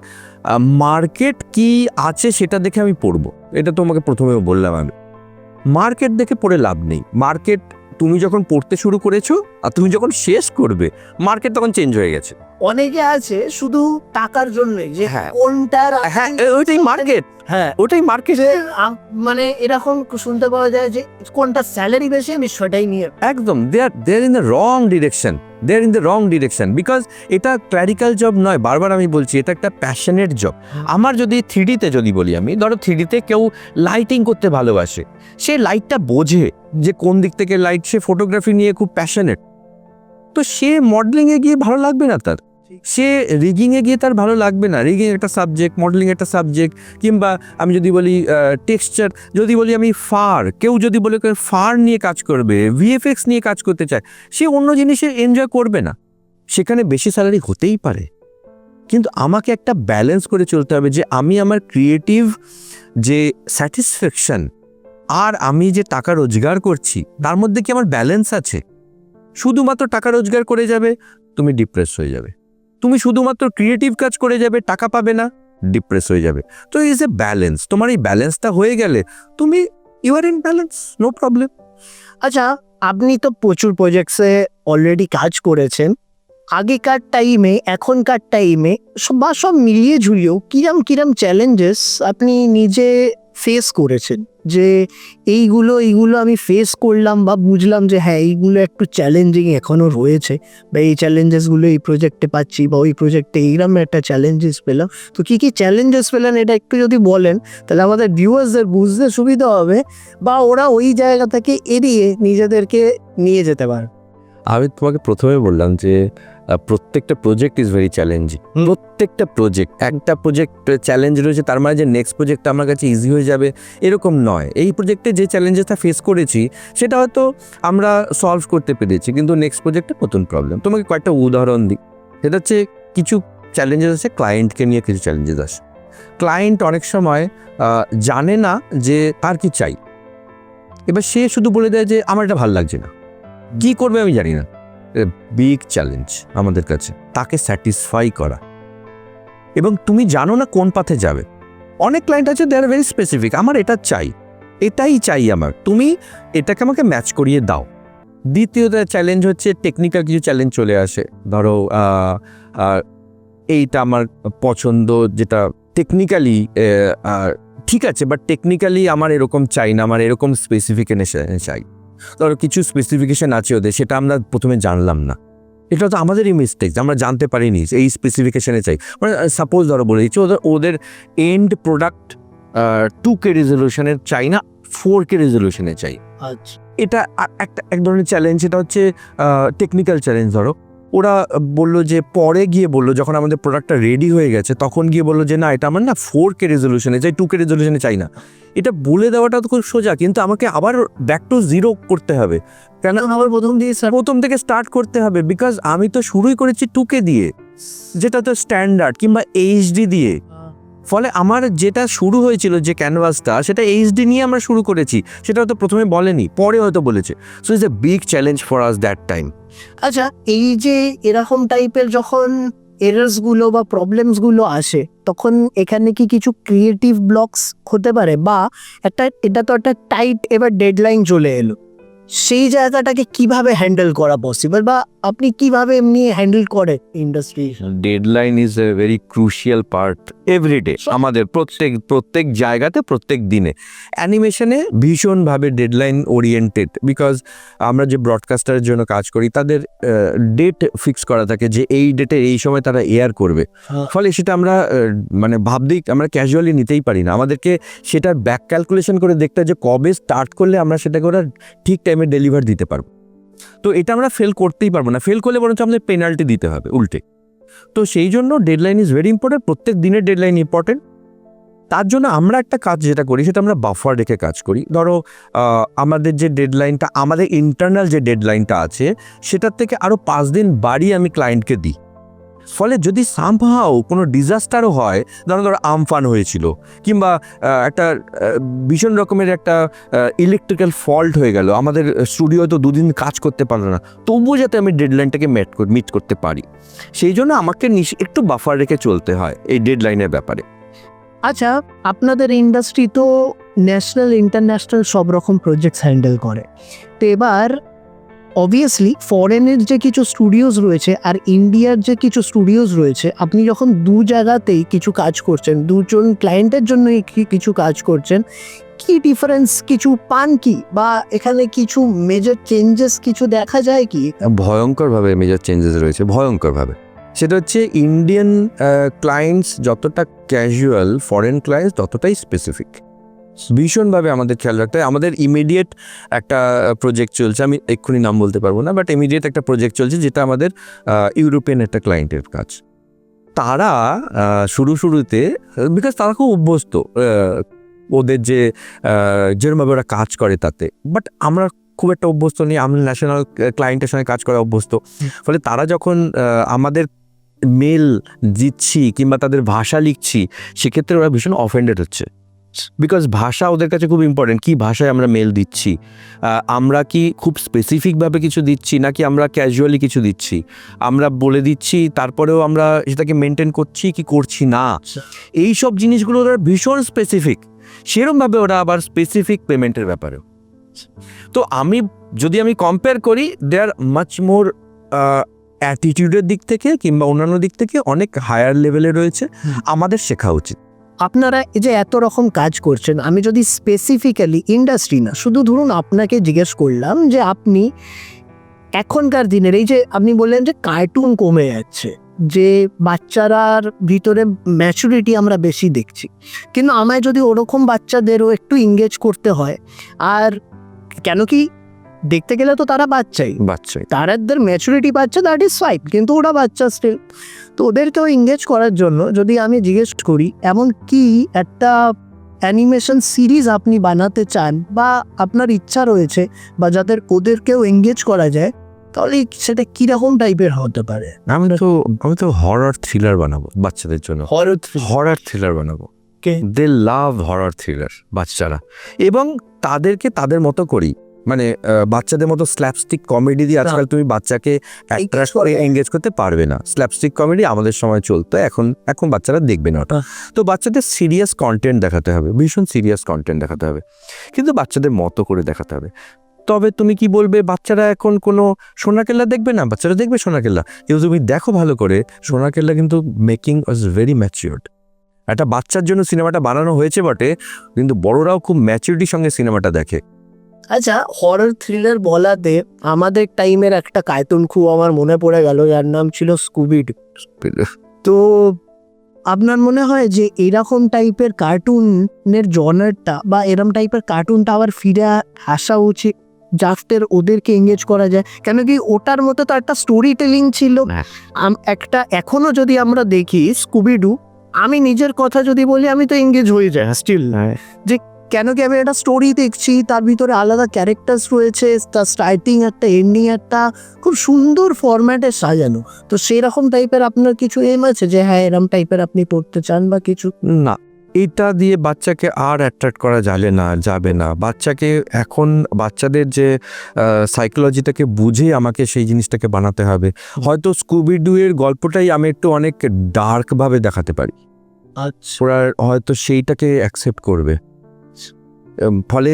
মার্কেট কি আছে সেটা দেখে আমি পড়বো। এটা তোমাকে প্রথমেও বললাম, আমি মার্কেট দেখে পড়ে লাভ নেই। মার্কেট তুমি যখন পড়তে শুরু করেছো আর তুমি যখন শেষ করবে, মার্কেট তখন চেঞ্জ হয়ে গেছে। অনেকে আছে শুধু টাকার জন্য, যে হ্যাঁ। কোনটার ওইটাই মার্কেট, ওটাই মার্কেট। মানে এরকম শুনতে পাওয়া যায় যে কোনটা স্যালারি বেশি আমি সেটাই নিয়ে। একদম, they are in the wrong direction, because এটা ক্লারিক্যাল জব নয়। বারবার আমি বলছি, এটা একটা প্যাশনেট জব। আমার যদি 3D-তে যদি বলি, আমি ধরো 3D-তে কেউ লাইটিং করতে ভালোবাসে, সে লাইটটা বোঝে যে কোন দিক থেকে লাইট, সে ফটোগ্রাফি নিয়ে খুব প্যাশনেট, তো সে মডেলিংয়ে গিয়ে ভালো লাগবে না তার, সে রিগিংয়ে গিয়ে তার ভালো লাগবে না। রিগিং একটা সাবজেক্ট, মডেলিং একটা সাবজেক্ট। কিংবা আমি যদি বলি টেক্সচার, যদি বলি আমি কেউ যদি বলে ফার নিয়ে কাজ করবে, ভিএফএক্স নিয়ে কাজ করতে চায়, সে অন্য জিনিসে এনজয় করবে না। সেখানে বেশি স্যালারি হতেই পারে, কিন্তু আমাকে একটা ব্যালেন্স করে চলতে হবে যে আমি আমার ক্রিয়েটিভ যে স্যাটিসফ্যাকশন আর আমি যে টাকা রোজগার করছি তার মধ্যে কি আমার ব্যালেন্স আছে। শুধুমাত্র টাকা রোজগার করে যাবে, তুমি ডিপ্রেস হয়ে যাবে। তুমি শুধুমাত্র ক্রিয়েটিভ কাজ করে যাবে, টাকা পাবে না, ডিপ্রেস হয়ে যাবে। তো ইজ এ ব্যালেন্স। তোমার এই ব্যালেন্সটা হয়ে গেলে তুমি you are in balance, no problem. আচ্ছা, আপনি তো প্রচুর প্রজেক্টসে অলরেডি কাজ করেছেন, আগেকার টাইমে এখনকার টাইমে বা সব মিলিয়ে ঝুলিয়েও কিরম চ্যালেঞ্জেস আপনি নিজে ফেস করেছেন, যে এইগুলো আমি ফেস করলাম বা বুঝলাম যে হ্যাঁ এইগুলো একটু চ্যালেঞ্জিং এখনও রয়েছে, বা এই চ্যালেঞ্জেসগুলো এই প্রজেক্টে পাচ্ছি, বা ওই প্রজেক্টে এইরকম একটা চ্যালেঞ্জেস পেলাম। তো কী চ্যালেঞ্জেস পেলেন এটা একটু যদি বলেন, তাহলে আমাদের ভিউয়ার্সদের বুঝতে সুবিধা হবে, বা ওরা ওই জায়গা থেকে এড়িয়ে নিজেদেরকে নিয়ে যেতে পারে। আমি তোমাকে প্রথমে বললাম যে প্রত্যেকটা প্রজেক্ট ইজ ভেরি চ্যালেঞ্জিং। প্রত্যেকটা প্রজেক্ট, একটা প্রজেক্ট চ্যালেঞ্জ রয়েছে তার মানে যে নেক্সট প্রজেক্টটা আমার কাছে ইজি হয়ে যাবে এরকম নয়। এই প্রজেক্টে যে চ্যালেঞ্জেসটা ফেস করেছি সেটা হয়তো আমরা সলভ করতে পেরেছি, কিন্তু নেক্সট প্রজেক্টে নতুন প্রবলেম। তোমাকে কয়েকটা উদাহরণ দিই। সেটা হচ্ছে কিছু চ্যালেঞ্জেস আছে ক্লায়েন্টকে নিয়ে, কিছু চ্যালেঞ্জেস আছে। ক্লায়েন্ট অনেক সময় জানে না যে তার কি চাই, এবার সে শুধু বলে দেয় যে আমার এটা ভালো লাগছে না, কী করবে আমি জানি না। বিগ চ্যালেঞ্জ আমাদের কাছে, তাকে স্যাটিসফাই করা। এবং তুমি জানো না কোন পাথে যাবে। অনেক ক্লায়েন্ট আছে, দে আর ভেরি স্পেসিফিক, আমার এটা চাই, এটাই চাই আমার, তুমি এটাকে আমাকে ম্যাচ করিয়ে দাও। দ্বিতীয়ত চ্যালেঞ্জ হচ্ছে টেকনিক্যাল কিছু চ্যালেঞ্জ চলে আসে, ধরো এইটা আমার পছন্দ, যেটা টেকনিক্যালি ঠিক আছে, বাট টেকনিক্যালি আমার এরকম চাই না, আমার এরকম স্পেসিফিকেশন চাই। ধরো কিছু স্পেসিফিকেশন আছে ওদের, সেটা আমরা প্রথমে জানলাম না, এটা তো আমাদেরই মিস্টেক, আমরা জানতে পারিনি এই স্পেসিফিকেশনে চাই। মানে সাপোজ ধরো বলে দিচ্ছি, ওদের এন্ড প্রোডাক্ট 2K রেজলিউশনের চাই না, 4K রেজলিউশনে চাই। আচ্ছা, এটা এক ধরনের চ্যালেঞ্জ, এটা হচ্ছে টেকনিক্যাল চ্যালেঞ্জ। ধরো ওরা বললো যে, পরে গিয়ে বললো যখন আমাদের প্রোডাক্টটা রেডি হয়ে গেছে, তখন গিয়ে বললো যে না, এটা আমার না 4K রেজলিউশনে চাই, 2K রেজলিউশনে চাই না। এটা বলে দেওয়াটা তো খুব সোজা, কিন্তু আমাকে আবার ব্যাক টু জিরো করতে হবে, কেন আবার প্রথম থেকে স্টার্ট করতে হবে, বিকজ আমি তো শুরুই করেছি 2K দিয়ে, যেটা তো স্ট্যান্ডার্ড, কিংবা HD দিয়ে। ফলে আমার যেটা শুরু হয়েছিল যে ক্যানভাসটা, সেটা HD নিয়ে আমরা শুরু করেছি, সেটা হয়তো প্রথমে বলেনি, পরে হয়তো বলেছে। So it's a big challenge for us that time. আচ্ছা, এই যে এরকম টাইপের যখন এরার্স গুলো বা প্রবলেমস গুলো আসে, তখন এখানে কি কিছু ক্রিয়েটিভ ব্লকস হতে পারে, বা এটা তো একটা টাইট এবার ডেডলাইন চলে এলো, সেই জায়গাটাকে কিভাবে হ্যান্ডেল করা পসিবল, বা আপনি কিভাবে এমনি হ্যান্ডেল করে industry? Deadline is a very crucial part everyday, আমাদের প্রত্যেক জায়গাতে, প্রত্যেক দিনে। অ্যানিমেশনে ভীষণভাবে ডেডলাইন ওরিয়েন্টেড, বিকজ আমরা যে ব্রডকাস্টারের জন্য কাজ করি, তাদের ডেট ফিক্স করা থাকে যে এই ডেটে এই সময় তারা এয়ার করবে। ফলে সেটা আমরা মানে আমরা ক্যাজুয়ালি নিতেই পারি না, আমাদেরকে সেটার ব্যাক ক্যালকুলেশন করে দেখতে হয় যে কবে স্টার্ট করলে আমরা সেটাকে ওরা ঠিক টাইমে ডেলিভার দিতে পারবো। তো এটা আমরা ফেল করতেই পারবো না, ফেল করলে বরঞ্চ আমাদের পেনাল্টি দিতে হবে উল্টে। তো সেই জন্য ডেডলাইন ইজ ভেরি ইম্পর্টেন্ট, প্রত্যেক দিনের ডেডলাইন ইম্পর্টেন্ট। তার জন্য আমরা একটা কাজ যেটা করি, সেটা আমরা বাফার রেখে কাজ করি। ধরো আমাদের যে ডেডলাইনটা, আমাদের ইন্টারনাল যে ডেডলাইনটা আছে, সেটার থেকে আরও 5 দিন বাড়িয়ে আমি ক্লায়েন্টকে দিই। ফলে যদি সামহাও কোনো ডিজাস্টারও হয়, ধরো আমফান হয়েছিল, কিংবা একটা ভীষণ রকমের একটা ইলেকট্রিক্যাল ফল্ট হয়ে গেল, আমাদের স্টুডিও তো 2 দিন কাজ করতে পারলো না, তবুও যাতে আমি ডেডলাইনটাকে মিট করতে পারি, সেই জন্য আমাকে একটু বাফার রেখে চলতে হয় এই ডেডলাইনের ব্যাপারে। আচ্ছা, আপনাদের ইন্ডাস্ট্রি তো ন্যাশনাল ইন্টারন্যাশনাল সব রকম প্রজেক্টস হ্যান্ডেল করে, তো এবার অবভিয়াসলি ফরেনের যে কিছু স্টুডিওজ রয়েছে আর ইন্ডিয়ার যে কিছু স্টুডিওজ রয়েছে, আপনি যখন দু জায়গাতেই কিছু কাজ করছেন, দুজন ক্লায়েন্টের জন্য কিছু কাজ করছেন, কি ডিফারেন্স কিছু পান কি, বা এখানে কিছু মেজর চেঞ্জেস কিছু দেখা যায় কি? ভয়ঙ্করভাবে মেজর চেঞ্জেস রয়েছে, ভয়ঙ্করভাবে। সেটা হচ্ছে ইন্ডিয়ান ক্লায়েন্টস যতটা ক্যাজুয়াল, ফরেন ক্লায়েন্টস ততটাই স্পেসিফিক। ভীষণভাবে আমাদের খেয়াল রাখতে হয়। আমাদের ইমিডিয়েট একটা প্রজেক্ট চলছে, আমি এক্ষুনি নাম বলতে পারবো না, বাট ইমিডিয়েট একটা প্রজেক্ট চলছে, যেটা আমাদের ইউরোপিয়ান একটা ক্লায়েন্টের কাজ। তারা শুরুতে, বিকজ তারা খুব অভ্যস্ত ওদের যে যেরকমভাবে ওরা কাজ করে তাতে, বাট আমরা খুব একটা অভ্যস্ত নেই, আমরা ন্যাশনাল ক্লায়েন্টের সঙ্গে কাজ করা অভ্যস্ত। ফলে তারা যখন আমাদের মেল দিচ্ছি কিংবা তাদের ভাষা লিখছি, সেক্ষেত্রে ওরা ভীষণ অফেন্ডেড হচ্ছে, বিকজ ভাষা ওদের কাছে খুব ইম্পর্টেন্ট। কি ভাষায় আমরা মেল দিচ্ছি, আমরা কি খুব স্পেসিফিকভাবে কিছু দিচ্ছি, নাকি আমরা ক্যাজুয়ালি কিছু দিচ্ছি, আমরা বলে দিচ্ছি তারপরেও আমরা সেটাকে মেনটেন করছি কি করছি না, এই সব জিনিসগুলো ওরা ভীষণ স্পেসিফিক। সেরকমভাবে ওরা আবার স্পেসিফিক পেমেন্টের ব্যাপারেও। তো যদি আমি কম্পেয়ার করি, দে আর মাচ মোর অ্যাটিটিউডের দিক থেকে কিংবা অন্যান্য দিক থেকে অনেক হায়ার লেভেলে রয়েছে, আমাদের শেখা উচিত। আপনারা এই যে এত রকম কাজ করছেন, আমি যদি স্পেসিফিক্যালি ইন্ডাস্ট্রি না, শুধু ধরুন আপনাকে জিজ্ঞেস করলাম যে আপনি এখনকার দিনের, এই যে আপনি বললেন যে কার্টুন কমে যাচ্ছে, যে বাচ্চারার ভিতরে ম্যাচুরিটি আমরা বেশি দেখছি, কিন্তু আমায় যদি ওরকম বাচ্চাদেরও একটু এঙ্গেজ করতে হয়, আর কেন কি দেখতে গেলে তো তারা বাচ্চাই, তাদের ম্যাচুরিটি বাচ্চা, দ্যাট ইজ ফাইন, কিন্তু ওরা বাচ্চা স্টিল। তো ওদেরকেও এঙ্গেজ করার জন্য যদি আমি জিজ্ঞেস করি, এমন কি একটা অ্যানিমেশন সিরিজ আপনি বানাতে চান বা আপনার ইচ্ছা রয়েছে, বা যাদের ওদেরকেও এঙ্গেজ করা যায়, তাহলে সেটা কিরকম টাইপের হতে পারে? আমি তো হরর থ্রিলার বানাবো বাচ্চাদের জন্য, হরর থ্রিলার বানাবো। দে লাভ হরর থ্রিলার বাচ্চারা, এবং তাদেরকে তাদের মতো করি মানে বাচ্চাদের মতো স্ল্যাপস্টিক কমেডি দিয়ে আজকাল তুমি বাচ্চাকে attract করে এঙ্গেজ করতে পারবে না। স্ল্যাপস্টিক কমেডি আমাদের সময় চলতো, এখন বাচ্চারা দেখবে না ওটা। তো বাচ্চাদের সিরিয়াস কন্টেন্ট দেখাতে হবে, ভীষণ সিরিয়াস কন্টেন্ট দেখাতে হবে, কিন্তু বাচ্চাদের মতো করে দেখাতে হবে। তবে তুমি কি বলবে বাচ্চারা এখন কোনো সোনাকেল্লা দেখবে না? বাচ্চারা দেখবে সোনাকেল্লা, কিন্তু তুমি দেখো ভালো করে সোনাকেল্লা কিন্তু মেকিং ওয়াজ ভেরি ম্যাচিওর্ড। একটা বাচ্চার জন্য সিনেমাটা বানানো হয়েছে বটে, কিন্তু বড়রাও খুব ম্যাচিউরিটির সঙ্গে সিনেমাটা দেখে। আচ্ছা, হরর থ্রিলার বলাতে আমাদের টাইমের একটা কার্টুন খুব আমার মনে পড়ে গেল, যার নাম ছিল স্কুবিডু। তো আপনার মনে হয় যে এরকম টাইপের কার্টুনের জনারটা বা এরকম টাইপের কার্টুনটা আবার ফিরে আসা উচিত, যাতে ওদেরকে এঙ্গেজ করা যায়? কেন কি ওটার মতো তো একটা স্টোরি টেলিং ছিল। একটা এখনো যদি আমরা দেখি স্কুবিডু, আমি নিজের কথা যদি বলি, আমি তো এঙ্গেজ হয়ে যাই স্টিল। যে কেন কি আমি একটা স্টোরি দেখছি, তার ভিতরে আলাদা ক্যারেক্টার্স রয়েছে, তার স্টার্টিং একটা এন্ডিং একটা খুব সুন্দর ফরম্যাটে সাজানো। তো সেরকম টাইপের আপনার কিছু এম আছে যে হ্যাঁ এরকম টাইপের আপনি পড়তে চান বা কিছু? না, এটা দিয়ে বাচ্চাকে আর অ্যাট্রাক্ট করা যাবে না। বাচ্চাকে এখন বাচ্চাদের যে সাইকোলজিটাকে বুঝে আমাকে সেই জিনিসটাকে বানাতে হবে। হয়তো স্কুবিডু এর গল্পটাই আমি একটু অনেক ডার্কভাবে দেখাতে পারি, আচ্ছা, ওরা হয়তো সেইটাকে অ্যাকসেপ্ট করবে। ফলে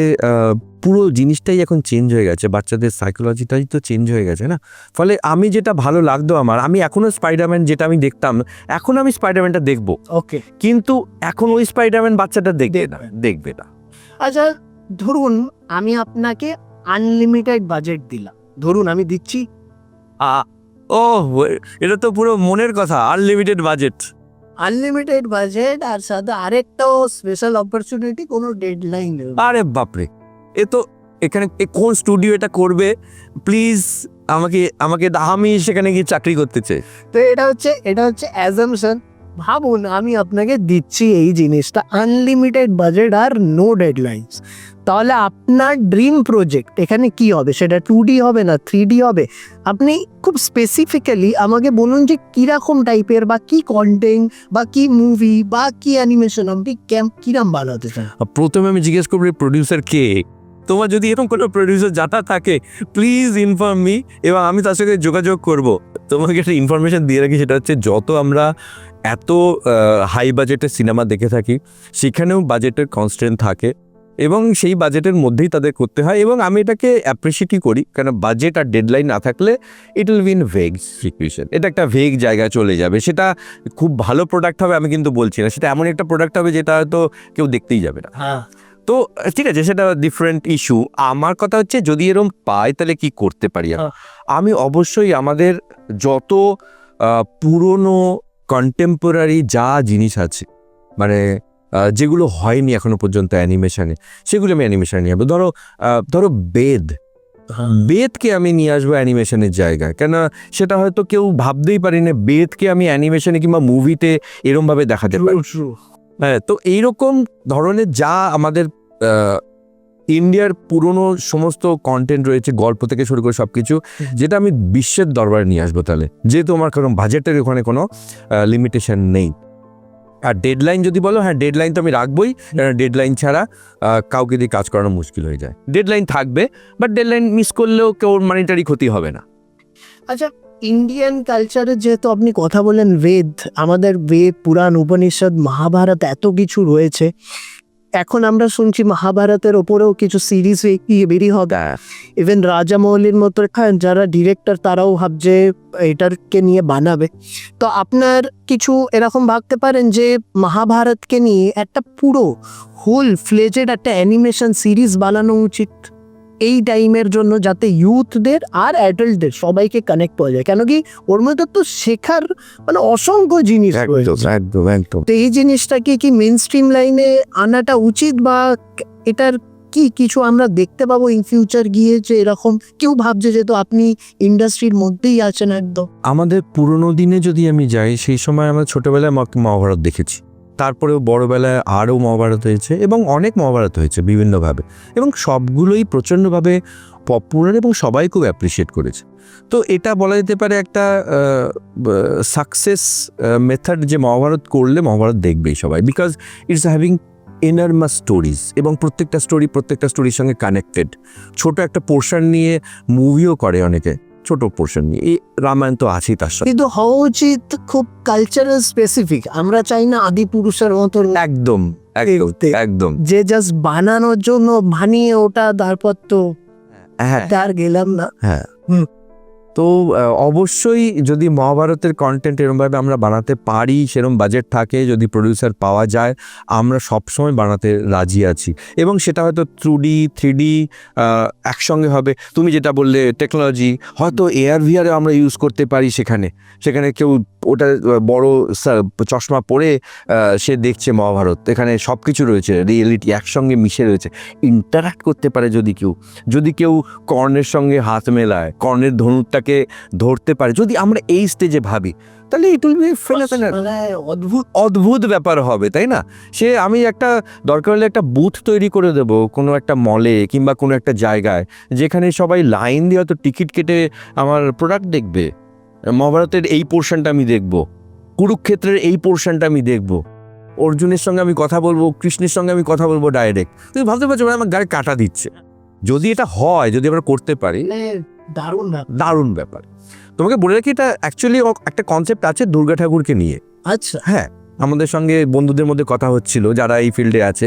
পুরো জিনিসটাই এখন চেঞ্জ হয়ে গেছে, বাচ্চাদের সাইকোলজিটাই তো চেঞ্জ হয়ে গেছে না। ফলে আমি যেটা ভালো লাগতো আমি এখনও স্পাইডারম্যান যেটা আমি দেখতাম, এখন আমি স্পাইডারম্যানটা দেখবো, ওকে। কিন্তু এখন ওই স্পাইডারম্যান বাচ্চাটা দেখবে না। আচ্ছা, ধরুন আমি আপনাকে আনলিমিটেড বাজেট দিলাম, ধরুন আমি দিচ্ছি। ও, এটা তো পুরো মনের কথা, আনলিমিটেড বাজেট। আনলিমিটেড বাজেট আর সাথে আরেকটাও স্পেশাল অপরচুনিটি, কোনো ডেডলাইন নেই। আরে বাপরে, এখানে কোন স্টুডিও এটা করবে? প্লিজ আমাকে আমি সেখানে গিয়ে চাকরি করতে চাই। তো এটা হচ্ছে অ্যাজাম্পশন। ভাবুন আমি আপনাকে দিচ্ছি এই জিনিসটা, আনলিমিটেড বাজেট আর নো ডেডলাইনস। তাহলে আপনার ড্রিম প্রজেক্ট এখানে কি হবে? সেটা 2D হবে না 3D হবে? আপনি খুব স্পেসিফিক্যালি আমাকে বলুন যে কীরকম টাইপের বা কি কন্টেন্ট বা কি মুভি বা কি অ্যানিমেশন আপনি কিরম বানাতে চান? প্রথমে আমি জিজ্ঞেস করবো প্রডিউসার কে। তোমার যদি এরকম কোনো প্রডিউসার যাতা থাকে প্লিজ ইনফর্ম মি, এবং আমি তার সাথে যোগাযোগ করব। তোমাকে একটা ইনফরমেশন দিয়ে রাখি, সেটা হচ্ছে যত আমরা এত হাই বাজেটের সিনেমা দেখে থাকি, সেখানেও বাজেটের কনস্ট্যান্ট থাকে এবং সেই বাজেটের মধ্যেই তাদের করতে হয়, এবং আমি এটাকে অ্যাপ্রিসিয়েটই করি। কারণ বাজেট আর ডেডলাইন না থাকলে it will be in vague situation, এটা একটা ভেগ জায়গায় চলে যাবে। সেটা খুব ভালো প্রোডাক্ট হবে আমি কিন্তু বলছি না, সেটা এমন একটা প্রোডাক্ট হবে যেটা হয়তো কেউ দেখতেই যাবে না। হ্যাঁ, তো ঠিক আছে, সেটা ডিফারেন্ট ইস্যু। আমার কথা হচ্ছে যদি এরকম পাই তাহলে কি করতে পারি আমি অবশ্যই আমাদের যত পুরনো কন্টেম্পোরারি যা জিনিস আছে, মানে যেগুলো হয়নি এখনো পর্যন্ত অ্যানিমেশনে, সেগুলো আমি অ্যানিমেশনে নিয়ে আসবো। ধরো বেদকে আমি নিয়ে আসবো অ্যানিমেশনের জায়গায়, কেন সেটা হয়তো কেউ ভাবতেই পারি না বেদকে আমি অ্যানিমেশনে কিংবা মুভিতে এরমভাবে দেখাতে পারি। হ্যাঁ, তো এইরকম ধরনের যা আমাদের ইন্ডিয়ার পুরনো সমস্ত কন্টেন্ট রয়েছে, গল্প থেকে শুরু করে সব কিছু, যেটা আমি বিশ্বের দরবারে নিয়ে আসবো। তাহলে যেহেতু আমার কারণ বাজেটের ওখানে কোনো লিমিটেশন নেই। আর ডেডলাইন যদি বলো, হ্যাঁ ডেডলাইন তো আমি রাখবোই, ডেডলাইন ছাড়া কাউকে দিয়ে কাজ করানো মুশকিল হয়ে যায়। ডেডলাইন থাকবে, বাট ডেডলাইন মিস করলেও কেউ মানিটারি ক্ষতি হবে না। আচ্ছা, ইন্ডিয়ান কালচারের যেহেতু আপনি কথা বলেন, আমাদের বেদ, পুরাণ, উপনিষদ, মহাভারত এত কিছু রয়েছে। এখন আমরা শুনছি মহাভারতের ওপরেও কিছু সিরিজ বেরিয়ে হবে। ইভেন রাজামৌলির মতো যারা ডিরেক্টর তারাও ভাবছে এটাকে নিয়ে বানাবে। তো আপনার কিছু এরকম ভাবতে পারেন যে মহাভারতকে নিয়ে একটা পুরো হোল ফ্লেজেড একটা অ্যানিমেশন সিরিজ বানানো উচিত এই টাইমের জন্য, যাতে ইউথদের আর অ্যাডাল্টদের সবাইকে কানেক্ট পাওয়া যায়। কেন কি ওর মধ্যে তো শেখার মানে অসংখ্য জিনিস রয়েছে। একদম। তো এই জিনিসটাকে কি মেইন স্ট্রিম লাইনে আনাটা উচিত, বা এটার কি কিছু আমরা দেখতে পাবো ইন ফিউচার গিয়ে যে এরকম কেউ ভাবছে, যেহেতু আপনি ইন্ডাস্ট্রির মধ্যেই আছেন একদম? আমাদের পুরনো দিনে যদি আমি যাই, সেই সময় আমরা ছোটবেলায় মহাভারত দেখেছি, তারপরেও বড়বেলায় আরও মহাভারত হয়েছে এবং অনেক মহাভারত হয়েছে বিভিন্নভাবে, এবং সবগুলোই প্রচণ্ডভাবে পপুলার এবং সবাই খুব অ্যাপ্রিসিয়েট করেছে। তো এটা বলা যেতে পারে একটা সাকসেস মেথড, যে মহাভারত করলে মহাভারত দেখবেই সবাই, বিকজ ইটস হ্যাভিং এনারমাস স্টোরিজ, এবং প্রত্যেকটা স্টোরির সঙ্গে কানেক্টেড। ছোট একটা পোর্শন নিয়ে মুভিও করে অনেকে, ছোট পোর্শন নিয়ে। এই রামায়ণ তো আছেই তার সাথে। কিন্তু হওয়া উচিত খুব কালচারাল স্পেসিফিক। আমরা চাই না আদি পুরুষের মতো একদম একদম একদম। যে জাস্ট বানানোর জন্য বানিয়ে ওটা, তারপর তো হ্যাঁ আর গেলাম না। হ্যাঁ। তো অবশ্যই যদি মহাভারতের কন্টেন্ট এরমভাবে আমরা বানাতে পারি, সেরকম বাজেট থাকে, যদি প্রডিউসার পাওয়া যায়, আমরা সবসময় বানাতে রাজি আছি। এবং সেটা হয়তো 2D 3D একসঙ্গে হবে। তুমি যেটা বললে টেকনোলজি, হয়তো AR VR আমরা ইউজ করতে পারি। সেখানে কেউ ওটা বড় চশমা পরে সে দেখছে মহাভারত, এখানে সব কিছু রয়েছে, রিয়েলিটি একসঙ্গে মিশে রয়েছে, ইন্টারাক্ট করতে পারে। যদি কেউ কর্ণের সঙ্গে হাত মেলায়, কর্ণের ধনুকটাকে ধরতে পারে, যদি আমরা এই স্টেজে ভাবি, তাহলে ইট উইল বি অদ্ভুত ব্যাপার হবে, তাই না? আমি একটা দরকার হলে একটা বুথ তৈরি করে দেব কোনো একটা মলে কিংবা কোনো একটা জায়গায়, যেখানে সবাই লাইন দিয়ে হয়তো টিকিট কেটে আমার প্রোডাক্ট দেখবে। মহাভারতের এই পোর্শনটা আমি দেখব, কুরুক্ষেত্রের এই পোর্শনটা আমি দেখব, অর্জুনের সঙ্গে আমি কথা বলবো, কৃষ্ণের সঙ্গে আমি কথা বলবো ডাইরেক্ট। তুমি ভাবতে পারছো আমার গায়ে কাটা দিচ্ছে। যদি এটা হয়, যদি আমরা করতে পারি, দারুণ ব্যাপার। তোমাকে বলে রাখি, এটা অ্যাকচুয়ালি একটা কনসেপ্ট আছে দুর্গা ঠাকুরকে নিয়ে। আচ্ছা, হ্যাঁ, আমাদের সঙ্গে বন্ধুদের মধ্যে কথা হচ্ছিল, যারা এই ফিল্ডে আছে,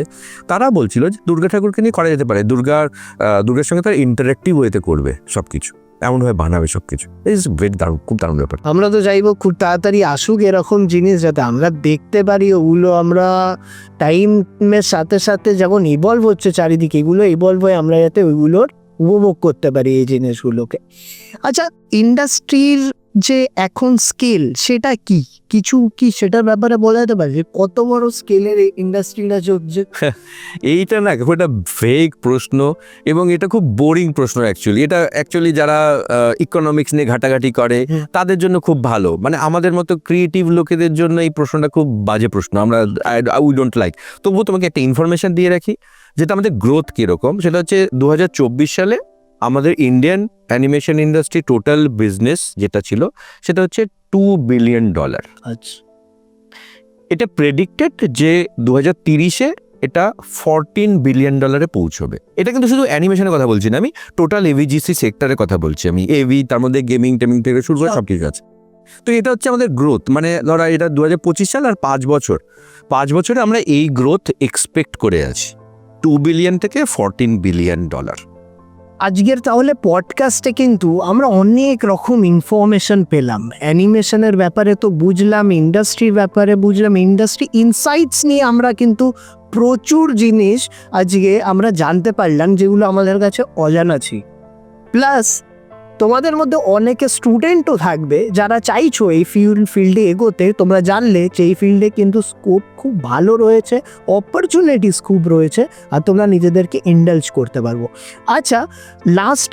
তারা বলছিল যে দুর্গা ঠাকুরকে নিয়ে করা যেতে পারে। দুর্গার সঙ্গে তারা ইন্টারেক্টিভ ওয়েতে করবে সবকিছু, এমনভাবে বানাবে সবকিছু। ইটস ভেরি দারুণ, খুব দারুণ ব্যাপার। আমরা তো চাইবো খুব তাড়াতাড়ি আসুক এরকম জিনিস, যাতে আমরা দেখতে পারি ওগুলো। আমরা টাইমের সাথে সাথে যেমন ইভলভ হচ্ছে চারিদিকে, এগুলো ইভলভ হয়ে আমরা যাতে ওইগুলোর উপভোগ করতে পারি এই জিনিসগুলোকে। আচ্ছা, ইন্ডাস্ট্রির যে এখন স্কেল, সেটা কিছু সেটার ব্যাপারে বলা যেতে পারে যে কত বড় স্কেলের এই ইন্ডাস্ট্রিটা চলছে? এইটা না খুব একটা ভেগ প্রশ্ন, এবং এটা খুব বোরিং প্রশ্ন অ্যাকচুয়ালি। এটা অ্যাকচুয়ালি যারা ইকোনমিক্স নিয়ে ঘাটাঘাটি করে তাদের জন্য খুব ভালো, মানে আমাদের মতো ক্রিয়েটিভ লোকেদের জন্য এই প্রশ্নটা খুব বাজে প্রশ্ন। We don't like. তবুও তোমাকে একটা ইনফরমেশন দিয়ে রাখি, যেটা আমাদের গ্রোথ কীরকম। সেটা হচ্ছে 2024 সালে আমাদের Indian animation industry total business যেটা ছিল, সেটা হচ্ছে $2 বিলিয়ন। আচ্ছা, এটা প্রেডিক্টেড যে 2030-এ এটা $14 বিলিয়ন পৌঁছবে। এটা কিন্তু শুধু অ্যানিমেশনের কথা বলছি না, আমি টোটাল এভিজিসি সেক্টরের কথা বলছি। আমি তার মধ্যে গেমিং টেমিং থেকে শুরু করে সব কিছু আছে। তো এটা হচ্ছে আমাদের গ্রোথ, মানে ধরা এটা 2025 সাল আর 5 বছরে আমরা এই গ্রোথ এক্সপেক্ট করে আছি, $2 বিলিয়ন থেকে $14 বিলিয়ন। আজকের তাহলে পডকাস্টে কিন্তু আমরা অনেক রকম ইনফরমেশন পেলাম। অ্যানিমেশনের ব্যাপারে তো বুঝলাম, ইন্ডাস্ট্রির ব্যাপারে বুঝলাম, ইন্ডাস্ট্রি ইনসাইটস নিয়ে আমরা কিন্তু প্রচুর জিনিস আজকে আমরা জানতে পারলাম, যেগুলো আমাদের কাছে অজানা ছিল। প্লাস তোমাদের মধ্যে অনেকে স্টুডেন্টও থাকবে যারা চাইছো এই ফিল্ডে এগোতে। তোমরা জানলে যে এই ফিল্ডে কিন্তু স্কোপ খুব ভালো রয়েছে, অপরচুনিটিস খুব রয়েছে, আর তোমরা নিজেদেরকে ইন্ডালজ করতে পারবো। আচ্ছা, লাস্ট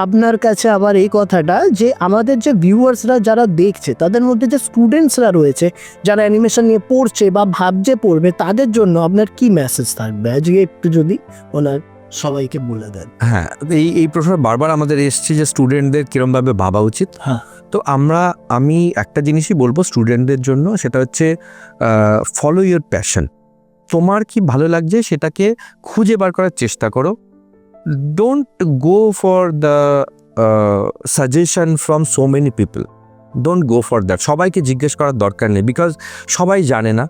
আপনার কাছে আবার এই কথাটা, যে আমাদের যে ভিউয়ার্সরা যারা দেখছে, তাদের মধ্যে যে স্টুডেন্টসরা রয়েছে যারা অ্যানিমেশন নিয়ে পড়ছে বা ভাবছে পড়বে, তাদের জন্য আপনার কি মেসেজ থাকবে আজকে, একটু যদি ওনার সবাইকে বলে দেন। হ্যাঁ, এই প্রশ্ন বারবার আমাদের এসছে যে স্টুডেন্টদের কিরমভাবে ভাবা উচিত। হ্যাঁ, তো আমি একটা জিনিসই বলবো স্টুডেন্টদের জন্য, সেটা হচ্ছে ফলো ইউর প্যাশন। তোমার কি ভালো লাগছে সেটাকে খুঁজে বার করার চেষ্টা করো। Don't go for the suggestion from so many people, don't go for that. সবাইকে জিজ্ঞেস করার দরকার নেই, বিকজ সবাই জানে না।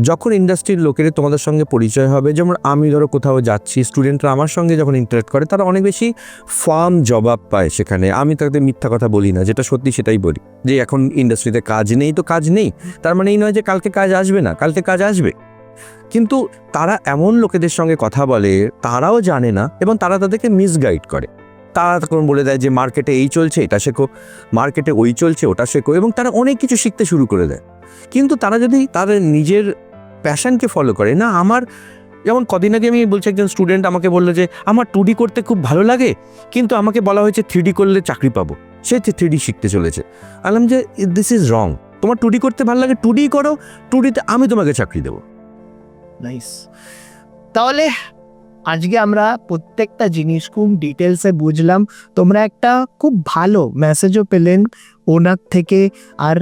যখন ইন্ডাস্ট্রির লোকেরা তোমাদের সঙ্গে পরিচয় হবে, যেমন আমি ধরো কোথাও যাচ্ছি, স্টুডেন্টরা আমার সঙ্গে যখন ইন্টারেক্ট করে, তারা অনেক বেশি ফার্ম জবাব পায় সেখানে। আমি তাদের মিথ্যা কথা বলি না, যেটা সত্যি সেটাই বলি, যে এখন ইন্ডাস্ট্রিতে কাজ নেই তো কাজ নেই, তার মানে এই নয় যে কালকে কাজ আসবে না, কালকে কাজ আসবে। কিন্তু তারা এমন লোকেদের সঙ্গে কথা বলে, তারাও জানে না, এবং তারা তাদেরকে মিসগাইড করে। তারা তখন বলে দেয় যে মার্কেটে এই চলছে, এটা শেখো, মার্কেটে ওই চলছে, ওটা শেখো, এবং তারা অনেক কিছু শিখতে শুরু করে দেয়। কিন্তু তারা যদি তাদের নিজের প্যাশনকে ফলো করে না, যেমন কদিন আগে আমি বলছি, একজন স্টুডেন্ট আমাকে বললো যে আমার 2D করতে খুব ভালো লাগে, কিন্তু আমাকে বলা হয়েছে 3D করলে চাকরি পাবো, সে 3D শিখতে চলেছে। বললাম যে দিস ইজ রং, তোমার 2D করতে ভালো লাগে 2D করো, 2Dতে আমি তোমাকে চাকরি দেবো। নাইস। তাহলে আজকে আমরা প্রত্যেকটা জিনিস খুব ডিটেলসে বুঝলাম। তোমরা একটা খুব ভালো মেসেজও পেলেন ওনার থেকে, আর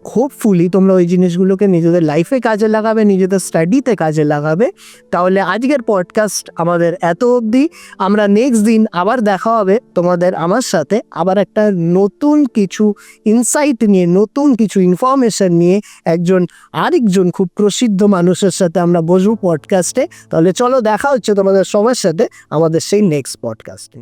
হোপফুলি তোমরা ওই জিনিসগুলোকে নিজেদের লাইফে কাজে লাগাবে, নিজেদের স্টাডিতে কাজে লাগাবে। তাহলে আজকের পডকাস্ট আমাদের এত অবধি। আমরা নেক্সট দিন আবার দেখা হবে তোমাদের আমার সাথে, আবার একটা নতুন কিছু ইনসাইট নিয়ে, নতুন কিছু ইনফরমেশন নিয়ে আরেকজন খুব প্রসিদ্ধ মানুষের সাথে আমরা বসবো পডকাস্টে। তাহলে চলো দেখা হচ্ছে তোমাদের সবার সাথে আমাদের সেই নেক্সট পডকাস্টে।